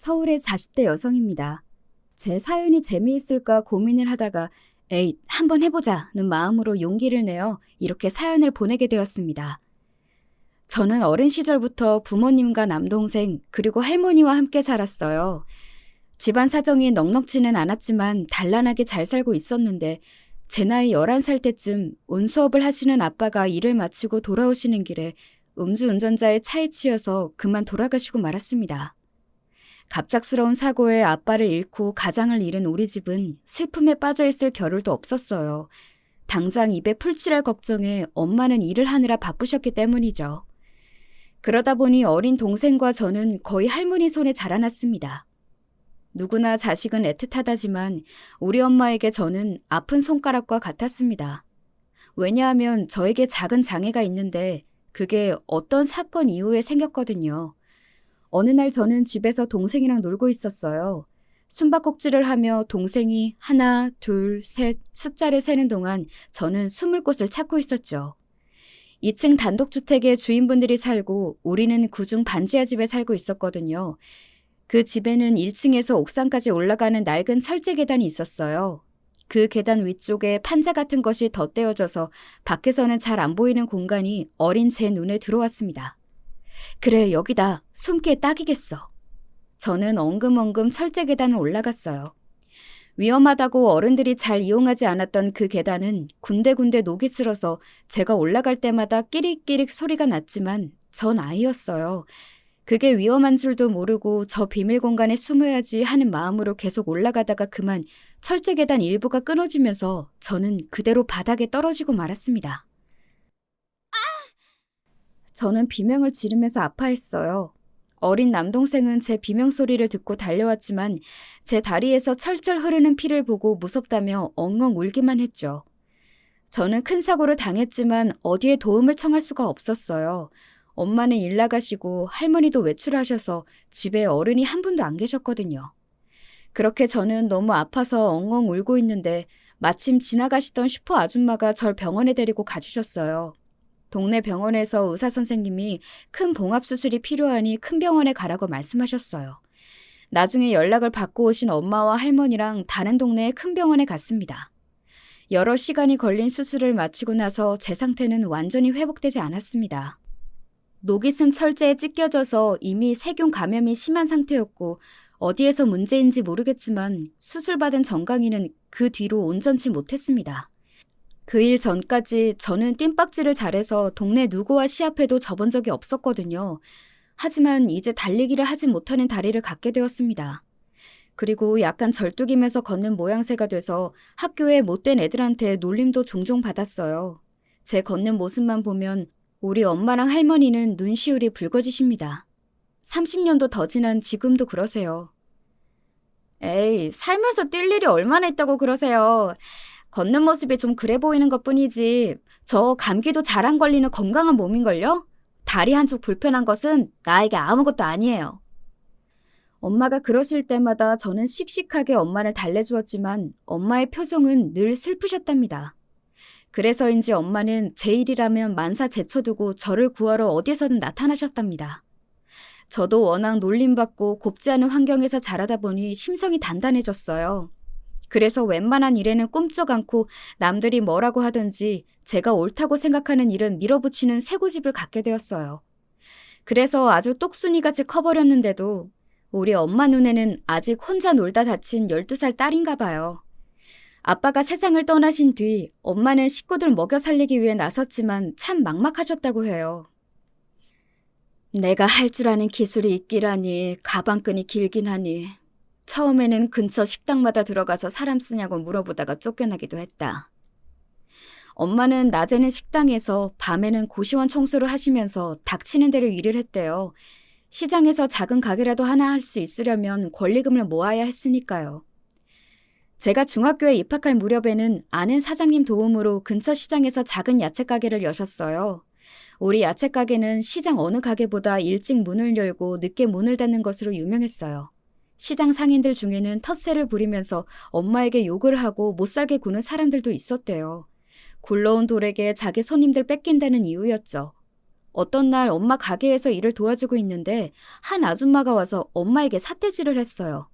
서울의 40대 여성입니다. 제 사연이 재미있을까 고민을 하다가 에이, 한번 해보자는 마음으로 용기를 내어 이렇게 사연을 보내게 되었습니다. 저는 어린 시절부터 부모님과 남동생 그리고 할머니와 함께 살았어요. 집안 사정이 넉넉지는 않았지만 단란하게 잘 살고 있었는데 제 나이 11살 때쯤 운수업을 하시는 아빠가 일을 마치고 돌아오시는 길에 음주운전자의 차에 치여서 그만 돌아가시고 말았습니다. 갑작스러운 사고에 아빠를 잃고 가장을 잃은 우리 집은 슬픔에 빠져있을 겨를도 없었어요. 당장 입에 풀칠할 걱정에 엄마는 일을 하느라 바쁘셨기 때문이죠. 그러다 보니 어린 동생과 저는 거의 할머니 손에 자라났습니다. 누구나 자식은 애틋하다지만 우리 엄마에게 저는 아픈 손가락과 같았습니다. 왜냐하면 저에게 작은 장애가 있는데 그게 어떤 사건 이후에 생겼거든요. 어느 날 저는 집에서 동생이랑 놀고 있었어요. 숨바꼭질을 하며 동생이 하나, 둘, 셋 숫자를 세는 동안 저는 숨을 곳을 찾고 있었죠. 2층 단독주택에 주인분들이 살고 우리는 그중 반지하 집에 살고 있었거든요. 그 집에는 1층에서 옥상까지 올라가는 낡은 철제 계단이 있었어요. 그 계단 위쪽에 판자 같은 것이 덧대어져서 밖에서는 잘 안 보이는 공간이 어린 제 눈에 들어왔습니다. 그래, 여기다. 숨기에 딱이겠어. 저는 엉금엉금 철제 계단을 올라갔어요. 위험하다고 어른들이 잘 이용하지 않았던 그 계단은 군데군데 녹이 슬어서 제가 올라갈 때마다 끼릭끼릭 소리가 났지만 전 아이였어요. 그게 위험한 줄도 모르고 저 비밀 공간에 숨어야지 하는 마음으로 계속 올라가다가 그만 철제 계단 일부가 끊어지면서 저는 그대로 바닥에 떨어지고 말았습니다. 저는 비명을 지르면서 아파했어요. 어린 남동생은 제 비명 소리를 듣고 달려왔지만 제 다리에서 철철 흐르는 피를 보고 무섭다며 엉엉 울기만 했죠. 저는 큰 사고를 당했지만 어디에 도움을 청할 수가 없었어요. 엄마는 일 나가시고 할머니도 외출하셔서 집에 어른이 한 분도 안 계셨거든요. 그렇게 저는 너무 아파서 엉엉 울고 있는데 마침 지나가시던 슈퍼 아줌마가 절 병원에 데리고 가주셨어요. 동네 병원에서 의사 선생님이 큰 봉합수술이 필요하니 큰 병원에 가라고 말씀하셨어요. 나중에 연락을 받고 오신 엄마와 할머니랑 다른 동네의 큰 병원에 갔습니다. 여러 시간이 걸린 수술을 마치고 나서 제 상태는 완전히 회복되지 않았습니다. 녹이 쓴 철제에 찢겨져서 이미 세균 감염이 심한 상태였고 어디에서 문제인지 모르겠지만 수술받은 정강이는 그 뒤로 온전치 못했습니다. 그 일 전까지 저는 뜀박질을 잘해서 동네 누구와 시합해도 져본 적이 없었거든요. 하지만 이제 달리기를 하지 못하는 다리를 갖게 되었습니다. 그리고 약간 절뚝이면서 걷는 모양새가 돼서 학교에 못된 애들한테 놀림도 종종 받았어요. 제 걷는 모습만 보면 우리 엄마랑 할머니는 눈시울이 붉어지십니다. 30년도 더 지난 지금도 그러세요. 에이, 살면서 뛸 일이 얼마나 있다고 그러세요. 걷는 모습이 좀 그래 보이는 것뿐이지 저 감기도 잘 안 걸리는 건강한 몸인걸요? 다리 한쪽 불편한 것은 나에게 아무것도 아니에요. 엄마가 그러실 때마다 저는 씩씩하게 엄마를 달래주었지만 엄마의 표정은 늘 슬프셨답니다. 그래서인지 엄마는 제 일이라면 만사 제쳐두고 저를 구하러 어디서든 나타나셨답니다. 저도 워낙 놀림받고 곱지 않은 환경에서 자라다 보니 심성이 단단해졌어요. 그래서 웬만한 일에는 꿈쩍 않고 남들이 뭐라고 하든지 제가 옳다고 생각하는 일은 밀어붙이는 쇠고집을 갖게 되었어요. 그래서 아주 똑순이같이 커버렸는데도 우리 엄마 눈에는 아직 혼자 놀다 다친 12살 딸인가 봐요. 아빠가 세상을 떠나신 뒤 엄마는 식구들 먹여 살리기 위해 나섰지만 참 막막하셨다고 해요. 내가 할 줄 아는 기술이 있기라니 가방끈이 길긴 하니 처음에는 근처 식당마다 들어가서 사람 쓰냐고 물어보다가 쫓겨나기도 했다. 엄마는 낮에는 식당에서 밤에는 고시원 청소를 하시면서 닥치는 대로 일을 했대요. 시장에서 작은 가게라도 하나 할 수 있으려면 권리금을 모아야 했으니까요. 제가 중학교에 입학할 무렵에는 아는 사장님 도움으로 근처 시장에서 작은 야채 가게를 여셨어요. 우리 야채 가게는 시장 어느 가게보다 일찍 문을 열고 늦게 문을 닫는 것으로 유명했어요. 시장 상인들 중에는 텃세를 부리면서 엄마에게 욕을 하고 못살게 구는 사람들도 있었대요. 굴러온 돌에게 자기 손님들 뺏긴다는 이유였죠. 어떤 날 엄마 가게에서 일을 도와주고 있는데 한 아줌마가 와서 엄마에게 삿대질을 했어요.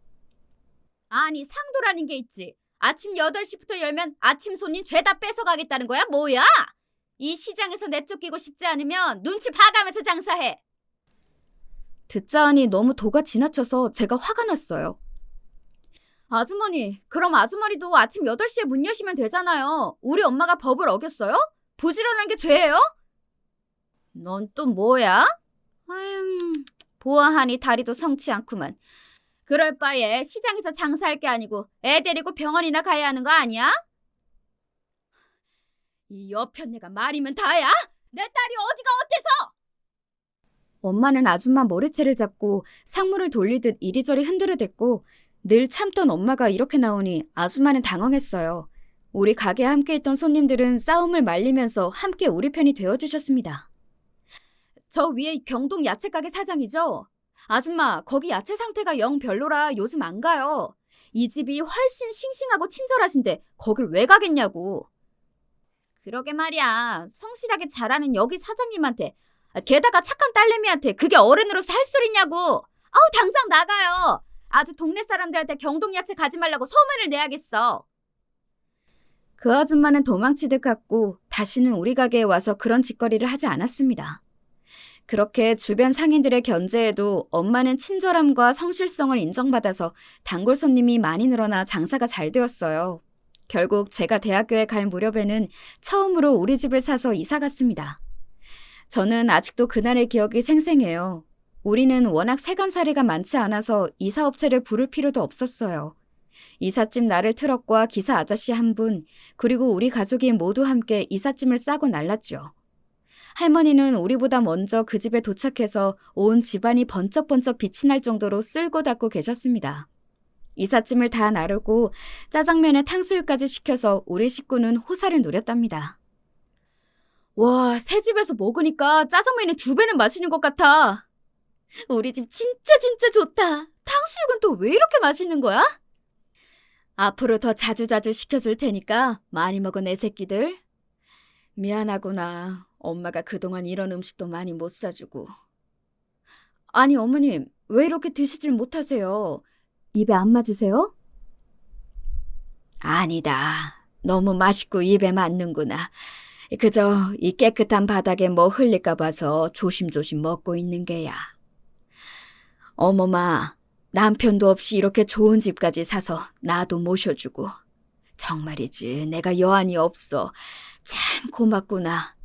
아니, 상도라는 게 있지. 아침 8시부터 열면 아침 손님 죄다 뺏어가겠다는 거야? 뭐야? 이 시장에서 내쫓기고 싶지 않으면 눈치 봐가면서 장사해. 듣자 하니 너무 도가 지나쳐서 제가 화가 났어요. 아주머니, 그럼 아주머니도 아침 8시에 문 여시면 되잖아요. 우리 엄마가 법을 어겼어요? 부지런한 게 죄예요? 넌 또 뭐야? 아유, 보아하니 다리도 성치 않구만. 그럴 바에 시장에서 장사할 게 아니고 애 데리고 병원이나 가야 하는 거 아니야? 이 여편네가 말이면 다야? 내 딸이 어디가 어때서? 엄마는 아줌마 머리채를 잡고 상무를 돌리듯 이리저리 흔들어댔고 늘 참던 엄마가 이렇게 나오니 아줌마는 당황했어요. 우리 가게에 함께 있던 손님들은 싸움을 말리면서 함께 우리 편이 되어주셨습니다. 저 위에 경동 야채가게 사장이죠? 아줌마, 거기 야채 상태가 영 별로라 요즘 안 가요. 이 집이 훨씬 싱싱하고 친절하신데 거길 왜 가겠냐고. 그러게 말이야. 성실하게 잘하는 여기 사장님한테, 게다가 착한 딸내미한테 그게 어른으로서 할 소리냐고. 아우, 당장 나가요. 아주 동네 사람들한테 경동 야채 가지 말라고 소문을 내야겠어. 그 아줌마는 도망치듯 갔고 다시는 우리 가게에 와서 그런 짓거리를 하지 않았습니다. 그렇게 주변 상인들의 견제에도 엄마는 친절함과 성실성을 인정받아서 단골 손님이 많이 늘어나 장사가 잘 되었어요. 결국 제가 대학교에 갈 무렵에는 처음으로 우리 집을 사서 이사 갔습니다. 저는 아직도 그날의 기억이 생생해요. 우리는 워낙 세간살이가 많지 않아서 이사업체를 부를 필요도 없었어요. 이삿짐 나를 트럭과 기사 아저씨 한 분, 그리고 우리 가족이 모두 함께 이삿짐을 싸고 날랐죠. 할머니는 우리보다 먼저 그 집에 도착해서 온 집안이 번쩍번쩍 빛이 날 정도로 쓸고 닦고 계셨습니다. 이삿짐을 다 나르고 짜장면에 탕수육까지 시켜서 우리 식구는 호사를 누렸답니다. 와, 새 집에서 먹으니까 짜장면이 2배는 맛있는 것 같아. 우리 집 진짜 좋다. 탕수육은 또 왜 이렇게 맛있는 거야? 앞으로 더 자주자주 시켜줄 테니까 많이 먹어 내 새끼들. 미안하구나. 엄마가 그동안 이런 음식도 많이 못 사주고. 아니 어머님, 왜 이렇게 드시질 못하세요? 입에 안 맞으세요? 아니다. 너무 맛있고 입에 맞는구나. 그저 이 깨끗한 바닥에 뭐 흘릴까 봐서 조심조심 먹고 있는 게야. 어머마, 남편도 없이 이렇게 좋은 집까지 사서 나도 모셔주고. 정말이지 내가 여한이 없어. 참 고맙구나.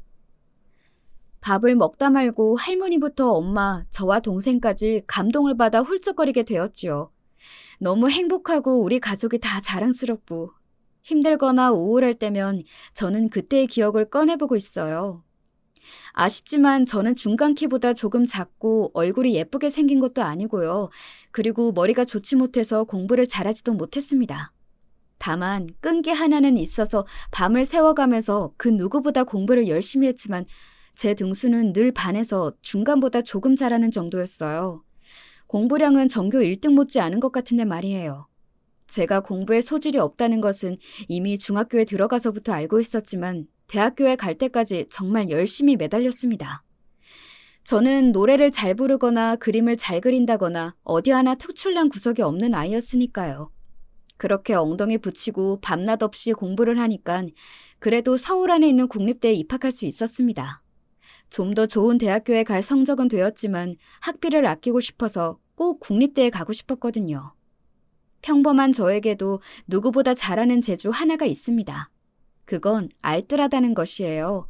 밥을 먹다 말고 할머니부터 엄마, 저와 동생까지 감동을 받아 훌쩍거리게 되었지요. 너무 행복하고 우리 가족이 다 자랑스럽고 힘들거나 우울할 때면 저는 그때의 기억을 꺼내보고 있어요. 아쉽지만 저는 중간 키보다 조금 작고 얼굴이 예쁘게 생긴 것도 아니고요. 그리고 머리가 좋지 못해서 공부를 잘하지도 못했습니다. 다만 끈기 하나는 있어서 밤을 새워가면서 그 누구보다 공부를 열심히 했지만 제 등수는 늘 반에서 중간보다 조금 잘하는 정도였어요. 공부량은 전교 1등 못지 않은 것 같은데 말이에요. 제가 공부에 소질이 없다는 것은 이미 중학교에 들어가서부터 알고 있었지만 대학교에 갈 때까지 정말 열심히 매달렸습니다. 저는 노래를 잘 부르거나 그림을 잘 그린다거나 어디 하나 특출난 구석이 없는 아이였으니까요. 그렇게 엉덩이 붙이고 밤낮 없이 공부를 하니까 그래도 서울 안에 있는 국립대에 입학할 수 있었습니다. 좀 더 좋은 대학교에 갈 성적은 되었지만 학비를 아끼고 싶어서 꼭 국립대에 가고 싶었거든요. 평범한 저에게도 누구보다 잘하는 재주 하나가 있습니다. 그건 알뜰하다는 것이에요.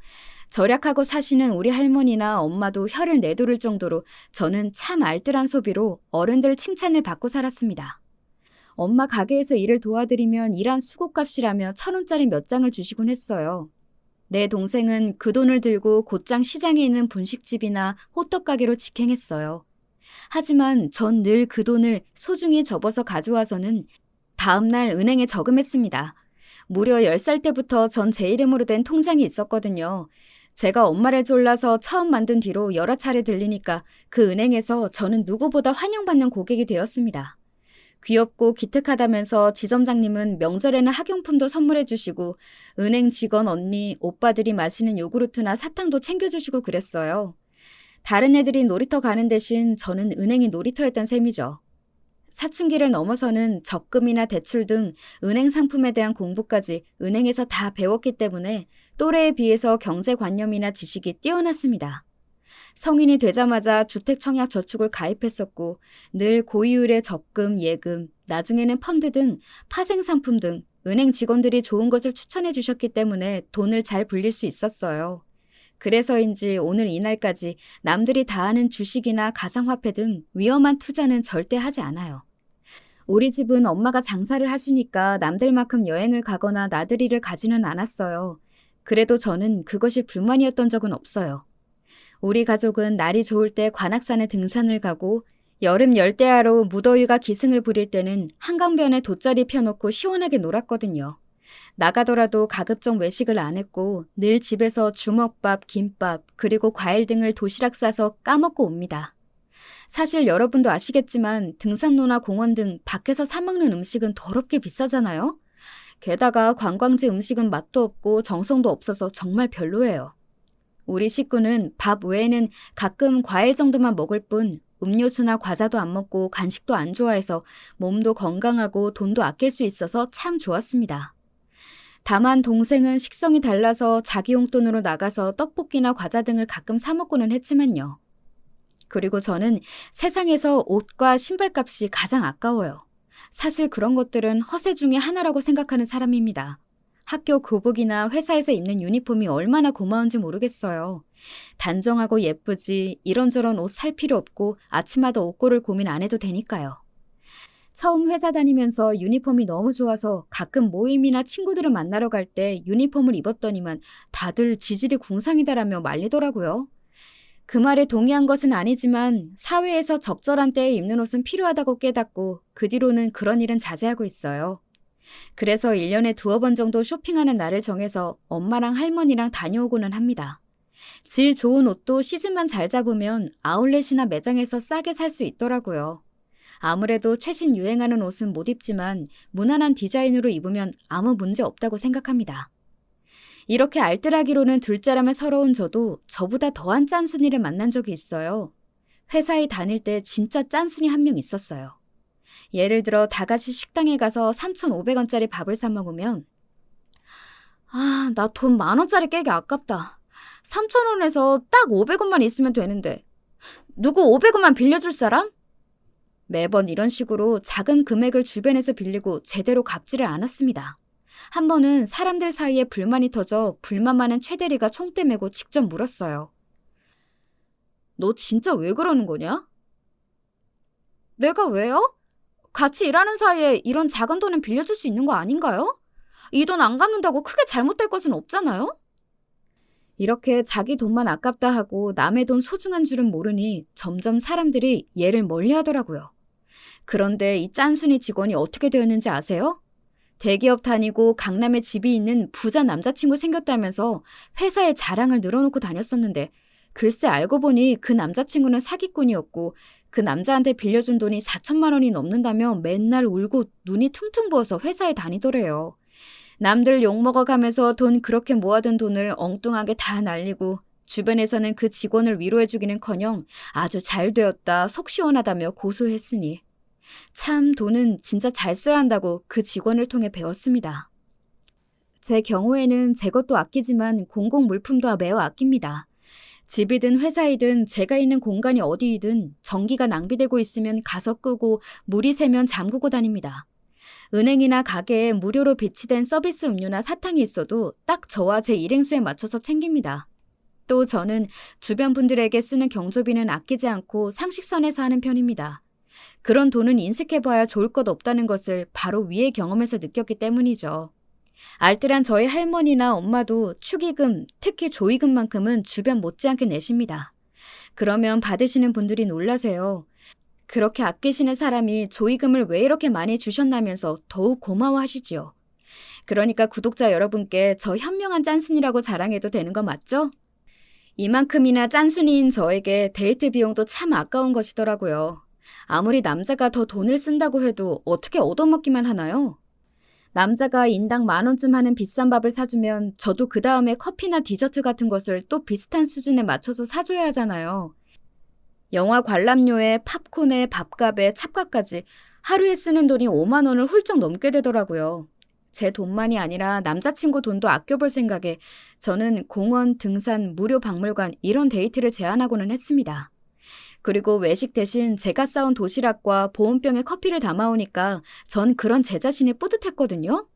절약하고 사시는 우리 할머니나 엄마도 혀를 내두를 정도로 저는 참 알뜰한 소비로 어른들 칭찬을 받고 살았습니다. 엄마 가게에서 일을 도와드리면 일한 수고값이라며 1,000원짜리 몇 장을 주시곤 했어요. 내 동생은 그 돈을 들고 곧장 시장에 있는 분식집이나 호떡 가게로 직행했어요. 하지만 전 늘 그 돈을 소중히 접어서 가져와서는 다음날 은행에 저금했습니다. 무려 10살 때부터 전 제 이름으로 된 통장이 있었거든요. 제가 엄마를 졸라서 처음 만든 뒤로 여러 차례 들리니까 그 은행에서 저는 누구보다 환영받는 고객이 되었습니다. 귀엽고 기특하다면서 지점장님은 명절에는 학용품도 선물해 주시고 은행 직원 언니, 오빠들이 마시는 요구르트나 사탕도 챙겨주시고 그랬어요. 다른 애들이 놀이터 가는 대신 저는 은행이 놀이터였던 셈이죠. 사춘기를 넘어서는 적금이나 대출 등 은행 상품에 대한 공부까지 은행에서 다 배웠기 때문에 또래에 비해서 경제관념이나 지식이 뛰어났습니다. 성인이 되자마자 주택청약저축을 가입했었고 늘 고이율의 적금, 예금, 나중에는 펀드 등 파생상품 등 은행 직원들이 좋은 것을 추천해 주셨기 때문에 돈을 잘 불릴 수 있었어요. 그래서인지 오늘 이날까지 남들이 다 하는 주식이나 가상화폐 등 위험한 투자는 절대 하지 않아요. 우리 집은 엄마가 장사를 하시니까 남들만큼 여행을 가거나 나들이를 가지는 않았어요. 그래도 저는 그것이 불만이었던 적은 없어요. 우리 가족은 날이 좋을 때 관악산에 등산을 가고 여름 열대야로 무더위가 기승을 부릴 때는 한강변에 돗자리 펴놓고 시원하게 놀았거든요. 나가더라도 가급적 외식을 안 했고 늘 집에서 주먹밥, 김밥, 그리고 과일 등을 도시락 싸서 까먹고 옵니다. 사실 여러분도 아시겠지만 등산로나 공원 등 밖에서 사 먹는 음식은 더럽게 비싸잖아요? 게다가 관광지 음식은 맛도 없고 정성도 없어서 정말 별로예요. 우리 식구는 밥 외에는 가끔 과일 정도만 먹을 뿐 음료수나 과자도 안 먹고 간식도 안 좋아해서 몸도 건강하고 돈도 아낄 수 있어서 참 좋았습니다. 다만 동생은 식성이 달라서 자기 용돈으로 나가서 떡볶이나 과자 등을 가끔 사 먹고는 했지만요. 그리고 저는 세상에서 옷과 신발값이 가장 아까워요. 사실 그런 것들은 허세 중에 하나라고 생각하는 사람입니다. 학교 교복이나 회사에서 입는 유니폼이 얼마나 고마운지 모르겠어요. 단정하고 예쁘지 이런저런 옷 살 필요 없고 아침마다 옷고를 고민 안 해도 되니까요. 처음 회사 다니면서 유니폼이 너무 좋아서 가끔 모임이나 친구들을 만나러 갈 때 유니폼을 입었더니만 다들 지질이 궁상이다라며 말리더라고요. 그 말에 동의한 것은 아니지만 사회에서 적절한 때에 입는 옷은 필요하다고 깨닫고 그 뒤로는 그런 일은 자제하고 있어요. 그래서 1년에 2번 정도 쇼핑하는 날을 정해서 엄마랑 할머니랑 다녀오고는 합니다. 질 좋은 옷도 시즌만 잘 잡으면 아울렛이나 매장에서 싸게 살 수 있더라고요. 아무래도 최신 유행하는 옷은 못 입지만 무난한 디자인으로 입으면 아무 문제 없다고 생각합니다. 이렇게 알뜰하기로는 둘째라며 서러운 저도 저보다 더한 짠순이를 만난 적이 있어요. 회사에 다닐 때 진짜 짠순이 한 명 있었어요. 예를 들어 다 같이 식당에 가서 3,500원짜리 밥을 사 먹으면 나 돈 10,000원짜리 깨기 아깝다. 3,000원에서 딱 500원만 있으면 되는데 누구 500원만 빌려줄 사람? 매번 이런 식으로 작은 금액을 주변에서 빌리고 제대로 갚지를 않았습니다. 한 번은 사람들 사이에 불만이 터져 불만 많은 최대리가 총대 메고 직접 물었어요. 너 진짜 왜 그러는 거냐? 내가 왜요? 같이 일하는 사이에 이런 작은 돈은 빌려줄 수 있는 거 아닌가요? 이 돈 안 갚는다고 크게 잘못될 것은 없잖아요? 이렇게 자기 돈만 아깝다 하고 남의 돈 소중한 줄은 모르니 점점 사람들이 얘를 멀리 하더라고요. 그런데 이 짠순이 직원이 어떻게 되었는지 아세요? 대기업 다니고 강남에 집이 있는 부자 남자친구 생겼다면서 회사에 자랑을 늘어놓고 다녔었는데 글쎄 알고 보니 그 남자친구는 사기꾼이었고 그 남자한테 빌려준 돈이 4천만 원이 넘는다며 맨날 울고 눈이 퉁퉁 부어서 회사에 다니더래요. 남들 욕먹어가면서 돈 그렇게 모아둔 돈을 엉뚱하게 다 날리고 주변에서는 그 직원을 위로해주기는커녕 아주 잘 되었다 속 시원하다며 고소했으니 참 돈은 진짜 잘 써야 한다고 그 직원을 통해 배웠습니다. 제 경우에는 제 것도 아끼지만 공공 물품도 매우 아낍니다. 집이든 회사이든 제가 있는 공간이 어디이든 전기가 낭비되고 있으면 가서 끄고 물이 새면 잠그고 다닙니다. 은행이나 가게에 무료로 배치된 서비스 음료나 사탕이 있어도 딱 저와 제 일행수에 맞춰서 챙깁니다. 또 저는 주변 분들에게 쓰는 경조비는 아끼지 않고 상식선에서 하는 편입니다. 그런 돈은 인색해봐야 좋을 것 없다는 것을 바로 위의 경험에서 느꼈기 때문이죠. 알뜰한 저희 할머니나 엄마도 축의금, 특히 조의금만큼은 주변 못지않게 내십니다. 그러면 받으시는 분들이 놀라세요. 그렇게 아끼시는 사람이 조의금을 왜 이렇게 많이 주셨나면서 더욱 고마워하시지요. 그러니까 구독자 여러분께 저 현명한 짠순이라고 자랑해도 되는 거 맞죠? 이만큼이나 짠순이인 저에게 데이트 비용도 참 아까운 것이더라고요. 아무리 남자가 더 돈을 쓴다고 해도 어떻게 얻어먹기만 하나요? 남자가 인당 10,000원쯤 하는 비싼 밥을 사주면 저도 그 다음에 커피나 디저트 같은 것을 또 비슷한 수준에 맞춰서 사줘야 하잖아요. 영화 관람료에 팝콘에 밥값에 찹값까지 하루에 쓰는 돈이 5만 원을 훌쩍 넘게 되더라고요. 제 돈만이 아니라 남자친구 돈도 아껴볼 생각에 저는 공원, 등산, 무료 박물관 이런 데이트를 제안하고는 했습니다. 그리고 외식 대신 제가 싸온 도시락과 보온병에 커피를 담아오니까 전 그런 제 자신이 뿌듯했거든요.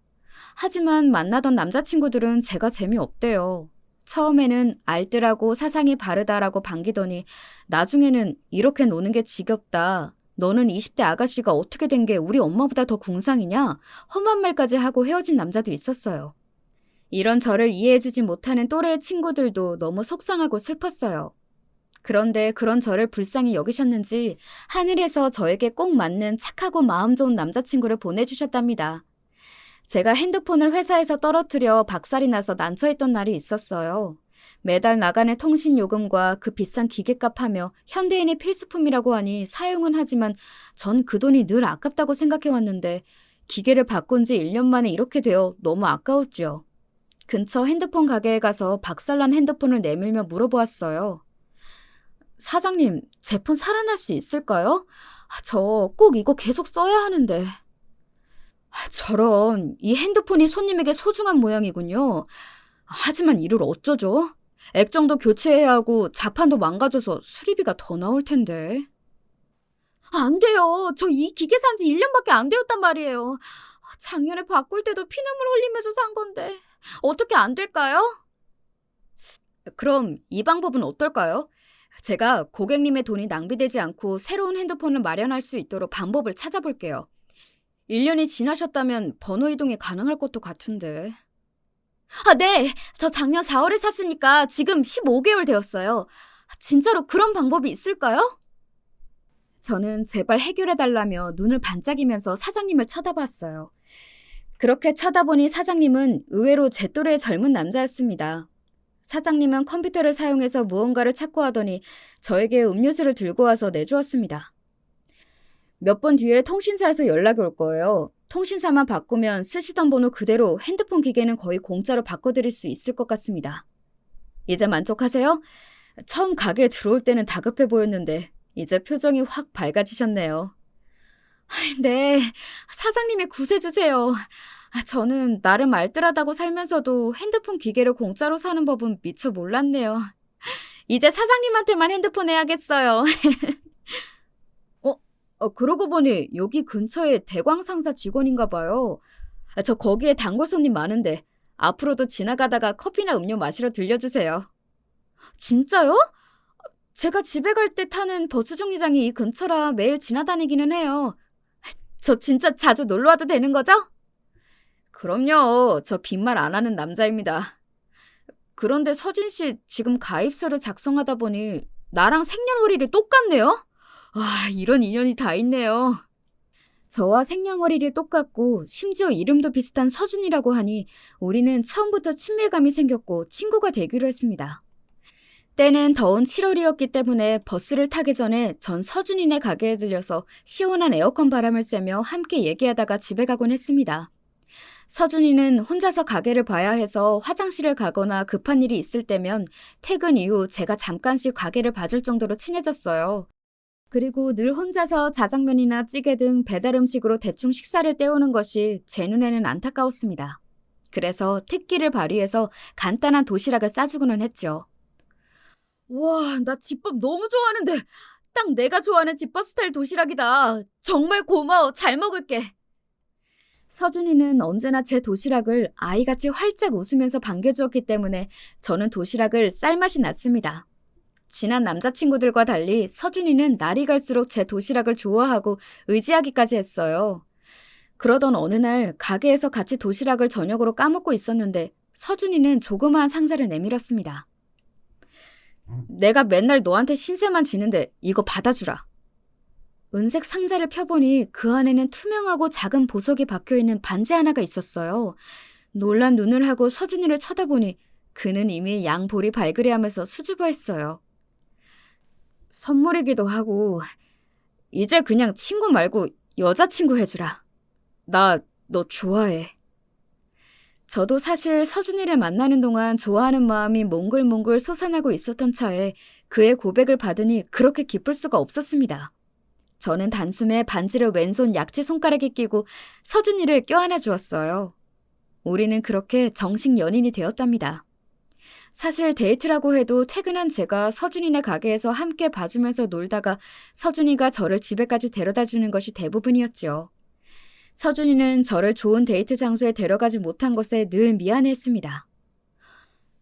하지만 만나던 남자친구들은 제가 재미없대요. 처음에는 알뜰하고 사상이 바르다라고 반기더니 나중에는 이렇게 노는 게 지겹다. 너는 20대 아가씨가 어떻게 된 게 우리 엄마보다 더 궁상이냐? 험한 말까지 하고 헤어진 남자도 있었어요. 이런 저를 이해해주지 못하는 또래의 친구들도 너무 속상하고 슬펐어요. 그런데 그런 저를 불쌍히 여기셨는지 하늘에서 저에게 꼭 맞는 착하고 마음 좋은 남자친구를 보내주셨답니다. 제가 핸드폰을 회사에서 떨어뜨려 박살이 나서 난처했던 날이 있었어요. 매달 나가는 통신 요금과 그 비싼 기계값 하며 현대인의 필수품이라고 하니 사용은 하지만 전 그 돈이 늘 아깝다고 생각해왔는데 기계를 바꾼 지 1년 만에 이렇게 되어 너무 아까웠지요. 근처 핸드폰 가게에 가서 박살난 핸드폰을 내밀며 물어보았어요. 사장님, 제 폰 살아날 수 있을까요? 저 꼭 이거 계속 써야 하는데. 저런, 이 핸드폰이 손님에게 소중한 모양이군요. 하지만 이를 어쩌죠? 액정도 교체해야 하고 자판도 망가져서 수리비가 더 나올 텐데. 안 돼요. 저 이 기계 산 지 1년밖에 안 되었단 말이에요. 작년에 바꿀 때도 피눈물 흘리면서 산 건데 어떻게 안 될까요? 그럼 이 방법은 어떨까요? 제가 고객님의 돈이 낭비되지 않고 새로운 핸드폰을 마련할 수 있도록 방법을 찾아볼게요. 1년이 지나셨다면 번호 이동이 가능할 것도 같은데. 네. 저 작년 4월에 샀으니까 지금 15개월 되었어요. 진짜로 그런 방법이 있을까요? 저는 제발 해결해달라며 눈을 반짝이면서 사장님을 쳐다봤어요. 그렇게 쳐다보니 사장님은 의외로 제 또래의 젊은 남자였습니다. 사장님은 컴퓨터를 사용해서 무언가를 찾고 하더니 저에게 음료수를 들고 와서 내주었습니다. 몇 분 뒤에 통신사에서 연락이 올 거예요. 통신사만 바꾸면 쓰시던 번호 그대로 핸드폰 기계는 거의 공짜로 바꿔드릴 수 있을 것 같습니다. 이제 만족하세요? 처음 가게에 들어올 때는 다급해 보였는데 이제 표정이 확 밝아지셨네요. 네, 사장님이 구세주세요. 저는 나름 알뜰하다고 살면서도 핸드폰 기계를 공짜로 사는 법은 미처 몰랐네요. 이제 사장님한테만 핸드폰 해야겠어요. 그러고 보니 여기 근처에 대광상사 직원인가 봐요. 저 거기에 단골 손님 많은데 앞으로도 지나가다가 커피나 음료 마시러 들려주세요. 진짜요? 제가 집에 갈 때 타는 버스 정류장이 이 근처라 매일 지나다니기는 해요. 저 진짜 자주 놀러 와도 되는 거죠? 그럼요. 저 빈말 안 하는 남자입니다. 그런데 서진 씨 지금 가입서를 작성하다 보니 나랑 생년월일이 똑같네요? 이런 인연이 다 있네요. 저와 생년월일이 똑같고 심지어 이름도 비슷한 서준이라고 하니 우리는 처음부터 친밀감이 생겼고 친구가 되기로 했습니다. 때는 더운 7월이었기 때문에 버스를 타기 전에 전 서준이네 가게에 들려서 시원한 에어컨 바람을 쐬며 함께 얘기하다가 집에 가곤 했습니다. 서준이는 혼자서 가게를 봐야 해서 화장실을 가거나 급한 일이 있을 때면 퇴근 이후 제가 잠깐씩 가게를 봐줄 정도로 친해졌어요. 그리고 늘 혼자서 자장면이나 찌개 등 배달 음식으로 대충 식사를 때우는 것이 제 눈에는 안타까웠습니다. 그래서 특기를 발휘해서 간단한 도시락을 싸주고는 했죠. 와, 나 집밥 너무 좋아하는데 딱 내가 좋아하는 집밥 스타일 도시락이다. 정말 고마워. 잘 먹을게. 서준이는 언제나 제 도시락을 아이같이 활짝 웃으면서 반겨주었기 때문에 저는 도시락을 쌀맛이 났습니다. 친한 남자친구들과 달리 서준이는 날이 갈수록 제 도시락을 좋아하고 의지하기까지 했어요. 그러던 어느 날 가게에서 같이 도시락을 저녁으로 까먹고 있었는데 서준이는 조그마한 상자를 내밀었습니다. 내가 맨날 너한테 신세만 지는데 이거 받아주라. 은색 상자를 펴보니 그 안에는 투명하고 작은 보석이 박혀있는 반지 하나가 있었어요. 놀란 눈을 하고 서준이를 쳐다보니 그는 이미 양볼이 발그레하면서 수줍어했어요. 선물이기도 하고 이제 그냥 친구 말고 여자친구 해주라. 나 너 좋아해. 저도 사실 서준이를 만나는 동안 좋아하는 마음이 몽글몽글 솟아나고 있었던 차에 그의 고백을 받으니 그렇게 기쁠 수가 없었습니다. 저는 단숨에 반지를 왼손 약지 손가락에 끼고 서준이를 껴안아 주었어요. 우리는 그렇게 정식 연인이 되었답니다. 사실 데이트라고 해도 퇴근한 제가 서준이네 가게에서 함께 봐주면서 놀다가 서준이가 저를 집에까지 데려다 주는 것이 대부분이었죠. 서준이는 저를 좋은 데이트 장소에 데려가지 못한 것에 늘 미안해했습니다.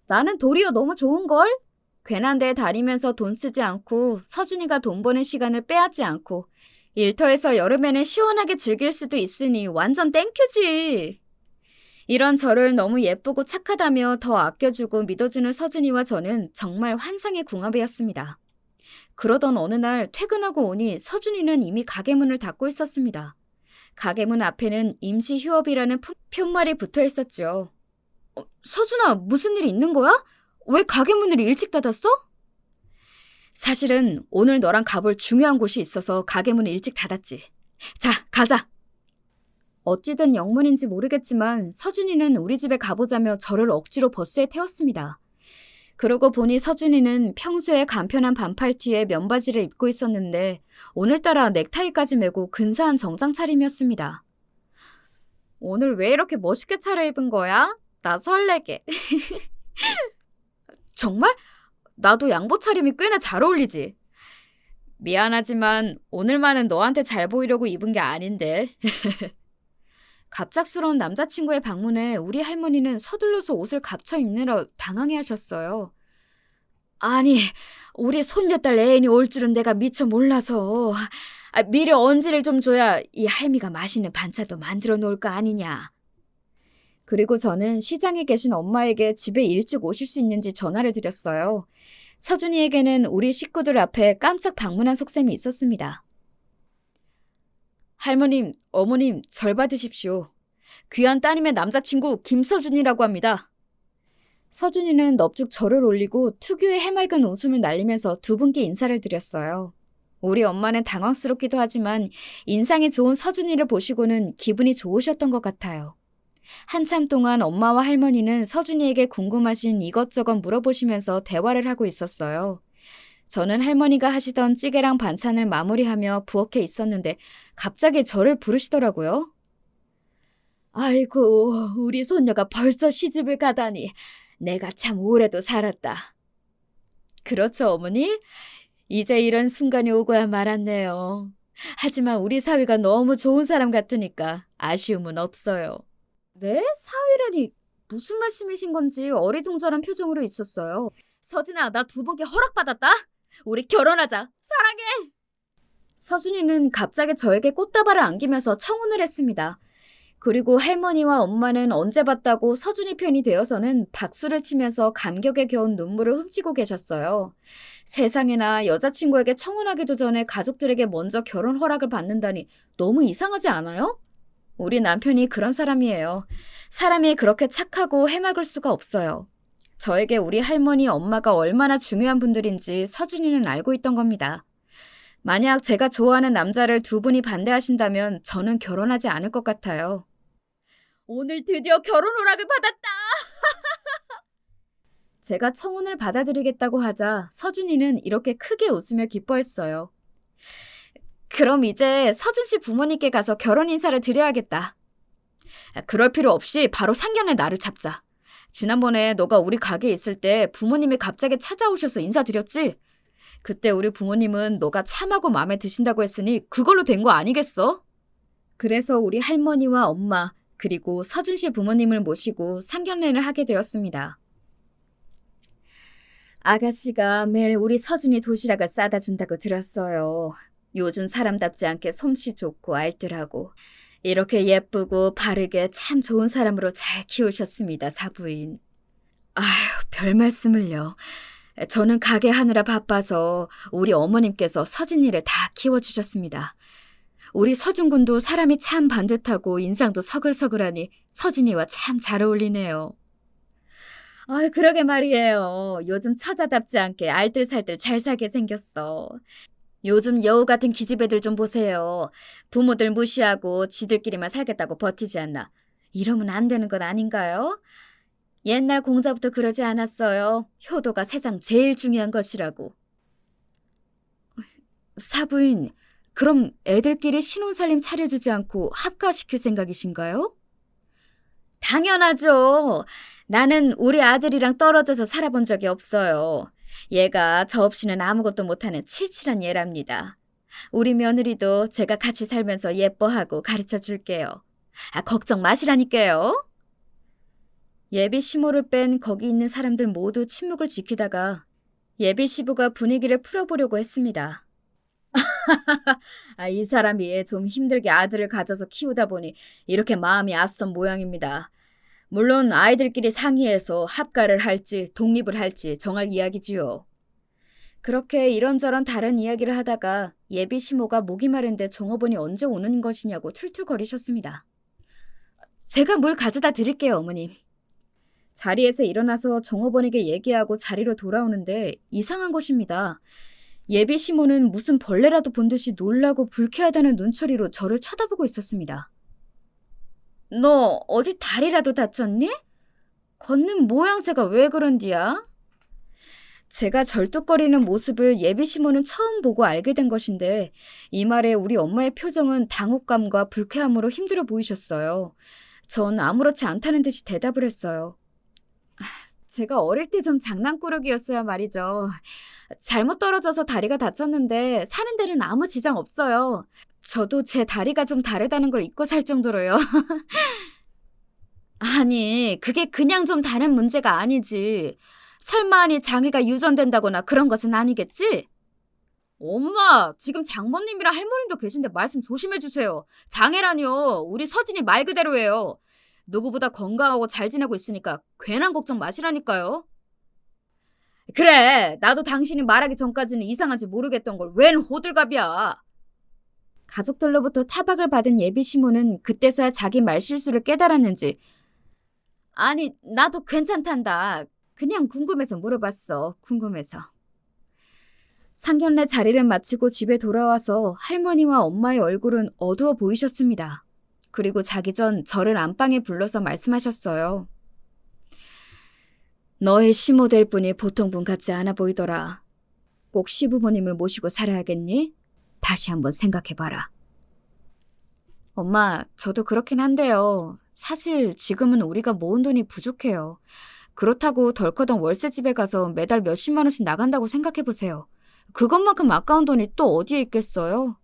나는 도리어 너무 좋은걸? 괜한 데 다니면서 돈 쓰지 않고 서준이가 돈 버는 시간을 빼앗지 않고 일터에서 여름에는 시원하게 즐길 수도 있으니 완전 땡큐지. 이런 저를 너무 예쁘고 착하다며 더 아껴주고 믿어주는 서준이와 저는 정말 환상의 궁합이었습니다. 그러던 어느 날 퇴근하고 오니 서준이는 이미 가게 문을 닫고 있었습니다. 가게 문 앞에는 임시 휴업이라는 푯말이 붙어 있었죠. 서준아, 무슨 일이 있는 거야? 왜 가게 문을 일찍 닫았어? 사실은 오늘 너랑 가볼 중요한 곳이 있어서 가게 문을 일찍 닫았지. 자, 가자. 어찌된 영문인지 모르겠지만 서준이는 우리 집에 가보자며 저를 억지로 버스에 태웠습니다. 그러고 보니 서준이는 평소에 간편한 반팔티에 면바지를 입고 있었는데 오늘따라 넥타이까지 메고 근사한 정장 차림이었습니다. 오늘 왜 이렇게 멋있게 차려입은 거야? 나 설레게. 정말? 나도 양보 차림이 꽤나 잘 어울리지. 미안하지만 오늘만은 너한테 잘 보이려고 입은 게 아닌데. 갑작스러운 남자친구의 방문에 우리 할머니는 서둘러서 옷을 갖춰 입느라 당황해하셨어요. 아니, 우리 손녀딸 애인이 올 줄은 내가 미처 몰라서 미리 언지를 좀 줘야 이 할미가 맛있는 반찬도 만들어 놓을 거 아니냐. 그리고 저는 시장에 계신 엄마에게 집에 일찍 오실 수 있는지 전화를 드렸어요. 서준이에게는 우리 식구들 앞에 깜짝 방문한 속셈이 있었습니다. 할머님, 어머님, 절 받으십시오. 귀한 따님의 남자친구 김서준이라고 합니다. 서준이는 넙죽 절을 올리고 특유의 해맑은 웃음을 날리면서 두 분께 인사를 드렸어요. 우리 엄마는 당황스럽기도 하지만 인상이 좋은 서준이를 보시고는 기분이 좋으셨던 것 같아요. 한참 동안 엄마와 할머니는 서준이에게 궁금하신 이것저것 물어보시면서 대화를 하고 있었어요. 저는 할머니가 하시던 찌개랑 반찬을 마무리하며 부엌에 있었는데 갑자기 저를 부르시더라고요. 아이고, 우리 손녀가 벌써 시집을 가다니 내가 참 오래도 살았다. 그렇죠, 어머니? 이제 이런 순간이 오고야 말았네요. 하지만 우리 사위가 너무 좋은 사람 같으니까 아쉬움은 없어요. 네? 사위라니 무슨 말씀이신 건지 어리둥절한 표정으로 있었어요. 서준아, 나 두 분께 허락받았다. 우리 결혼하자. 사랑해. 서준이는 갑자기 저에게 꽃다발을 안기면서 청혼을 했습니다. 그리고 할머니와 엄마는 언제 봤다고 서준이 편이 되어서는 박수를 치면서 감격에 겨운 눈물을 훔치고 계셨어요. 세상에나 여자친구에게 청혼하기도 전에 가족들에게 먼저 결혼 허락을 받는다니 너무 이상하지 않아요? 우리 남편이 그런 사람이에요. 사람이 그렇게 착하고 해맑을 수가 없어요. 저에게 우리 할머니, 엄마가 얼마나 중요한 분들인지 서준이는 알고 있던 겁니다. 만약 제가 좋아하는 남자를 두 분이 반대하신다면 저는 결혼하지 않을 것 같아요. 오늘 드디어 결혼 허락을 받았다! 제가 청혼을 받아들이겠다고 하자 서준이는 이렇게 크게 웃으며 기뻐했어요. 그럼 이제 서준 씨 부모님께 가서 결혼 인사를 드려야겠다. 그럴 필요 없이 바로 상견례 날을 잡자. 지난번에 너가 우리 가게에 있을 때 부모님이 갑자기 찾아오셔서 인사드렸지? 그때 우리 부모님은 너가 참하고 마음에 드신다고 했으니 그걸로 된 거 아니겠어? 그래서 우리 할머니와 엄마 그리고 서준 씨 부모님을 모시고 상견례를 하게 되었습니다. 아가씨가 매일 우리 서준이 도시락을 싸다 준다고 들었어요. 요즘 사람답지 않게 솜씨 좋고 알뜰하고 이렇게 예쁘고 바르게 참 좋은 사람으로 잘 키우셨습니다, 사부인. 아휴, 별 말씀을요. 저는 가게 하느라 바빠서 우리 어머님께서 서진이를 다 키워주셨습니다. 우리 서준군도 사람이 참 반듯하고 인상도 서글서글하니 서진이와 참 잘 어울리네요. 그러게 말이에요. 요즘 처자답지 않게 알뜰살뜰 잘 살게 생겼어. 요즘 여우 같은 기집애들 좀 보세요. 부모들 무시하고 지들끼리만 살겠다고 버티지 않나. 이러면 안 되는 것 아닌가요? 옛날 공자부터 그러지 않았어요. 효도가 세상 제일 중요한 것이라고. 사부인, 그럼 애들끼리 신혼살림 차려주지 않고 합가시킬 생각이신가요? 당연하죠. 나는 우리 아들이랑 떨어져서 살아본 적이 없어요. 얘가 저 없이는 아무것도 못하는 칠칠한 얘랍니다. 우리 며느리도 제가 같이 살면서 예뻐하고 가르쳐 줄게요. 걱정 마시라니까요. 예비 시모를 뺀 거기 있는 사람들 모두 침묵을 지키다가 예비 시부가 분위기를 풀어보려고 했습니다. 이 사람이 좀 힘들게 아들을 가져서 키우다 보니 이렇게 마음이 앞선 모양입니다. 물론 아이들끼리 상의해서 합가를 할지 독립을 할지 정할 이야기지요. 그렇게 이런저런 다른 이야기를 하다가 예비 시모가 목이 마른데 종업원이 언제 오는 것이냐고 툴툴거리셨습니다. 제가 물 가져다 드릴게요, 어머님. 자리에서 일어나서 종업원에게 얘기하고 자리로 돌아오는데 이상한 것입니다. 예비 시모는 무슨 벌레라도 본 듯이 놀라고 불쾌하다는 눈초리로 저를 쳐다보고 있었습니다. 너 어디 다리라도 다쳤니? 걷는 모양새가 왜 그런디야? 제가 절뚝거리는 모습을 예비 시모는 처음 보고 알게 된 것인데 이 말에 우리 엄마의 표정은 당혹감과 불쾌함으로 힘들어 보이셨어요. 전 아무렇지 않다는 듯이 대답을 했어요. 제가 어릴 때 좀 장난꾸러기였어야 말이죠. 잘못 떨어져서 다리가 다쳤는데 사는 데는 아무 지장 없어요. 저도 제 다리가 좀 다르다는 걸 잊고 살 정도로요. 아니, 그게 그냥 좀 다른 문제가 아니지. 설마하니 장애가 유전된다거나 그런 것은 아니겠지? 엄마, 지금 장모님이랑 할머님도 계신데 말씀 조심해 주세요. 장애라뇨. 우리 서진이 말 그대로예요. 누구보다 건강하고 잘 지내고 있으니까 괜한 걱정 마시라니까요. 그래, 나도 당신이 말하기 전까지는 이상한지 모르겠던 걸 웬 호들갑이야. 가족들로부터 타박을 받은 예비 시모는 그때서야 자기 말실수를 깨달았는지 아니, 나도 괜찮단다. 그냥 궁금해서 물어봤어. 궁금해서. 상견례 자리를 마치고 집에 돌아와서 할머니와 엄마의 얼굴은 어두워 보이셨습니다. 그리고 자기 전 저를 안방에 불러서 말씀하셨어요. 너의 시모 될 분이 보통 분 같지 않아 보이더라. 꼭 시부모님을 모시고 살아야겠니? 다시 한번 생각해봐라. 엄마, 저도 그렇긴 한데요. 사실 지금은 우리가 모은 돈이 부족해요. 그렇다고 덜커덩 월세집에 가서 매달 몇십만 원씩 나간다고 생각해보세요. 그것만큼 아까운 돈이 또 어디에 있겠어요?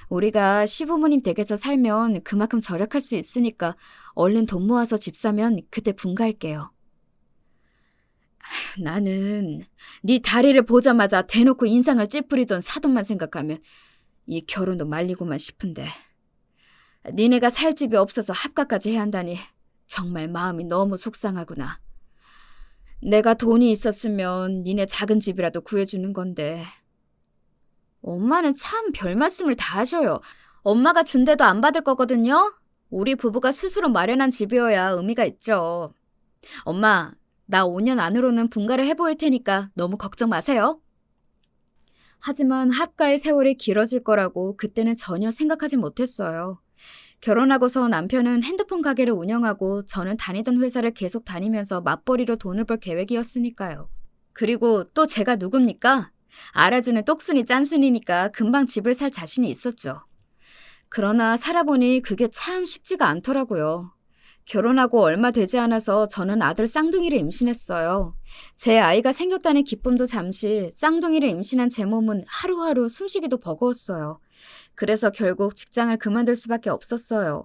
우리가 시부모님 댁에서 살면 그만큼 절약할 수 있으니까 얼른 돈 모아서 집 사면 그때 분가할게요. 나는 네 다리를 보자마자 대놓고 인상을 찌푸리던 사돈만 생각하면 이 결혼도 말리고만 싶은데 니네가 살 집이 없어서 합가까지 해야 한다니 정말 마음이 너무 속상하구나. 내가 돈이 있었으면 니네 작은 집이라도 구해주는 건데. 엄마는 참 별 말씀을 다 하셔요. 엄마가 준대도 안 받을 거거든요. 우리 부부가 스스로 마련한 집이어야 의미가 있죠. 엄마, 나 5년 안으로는 분가를 해보일 테니까 너무 걱정 마세요. 하지만 합가의 세월이 길어질 거라고 그때는 전혀 생각하지 못했어요. 결혼하고서 남편은 핸드폰 가게를 운영하고 저는 다니던 회사를 계속 다니면서 맞벌이로 돈을 벌 계획이었으니까요. 그리고 또 제가 누굽니까? 알아주는 똑순이 짠순이니까 금방 집을 살 자신이 있었죠. 그러나 살아보니 그게 참 쉽지가 않더라고요. 결혼하고 얼마 되지 않아서 저는 아들 쌍둥이를 임신했어요. 제 아이가 생겼다는 기쁨도 잠시, 쌍둥이를 임신한 제 몸은 하루하루 숨쉬기도 버거웠어요. 그래서 결국 직장을 그만둘 수밖에 없었어요.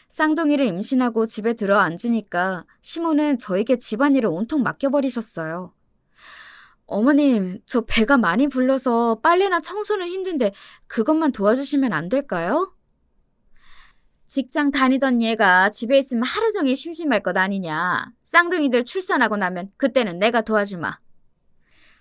쌍둥이를 임신하고 집에 들어 앉으니까 시모는 저에게 집안일을 온통 맡겨버리셨어요. 어머님, 저 배가 많이 불러서 빨래나 청소는 힘든데 그것만 도와주시면 안 될까요? 직장 다니던 얘가 집에 있으면 하루 종일 심심할 것 아니냐. 쌍둥이들 출산하고 나면 그때는 내가 도와주마.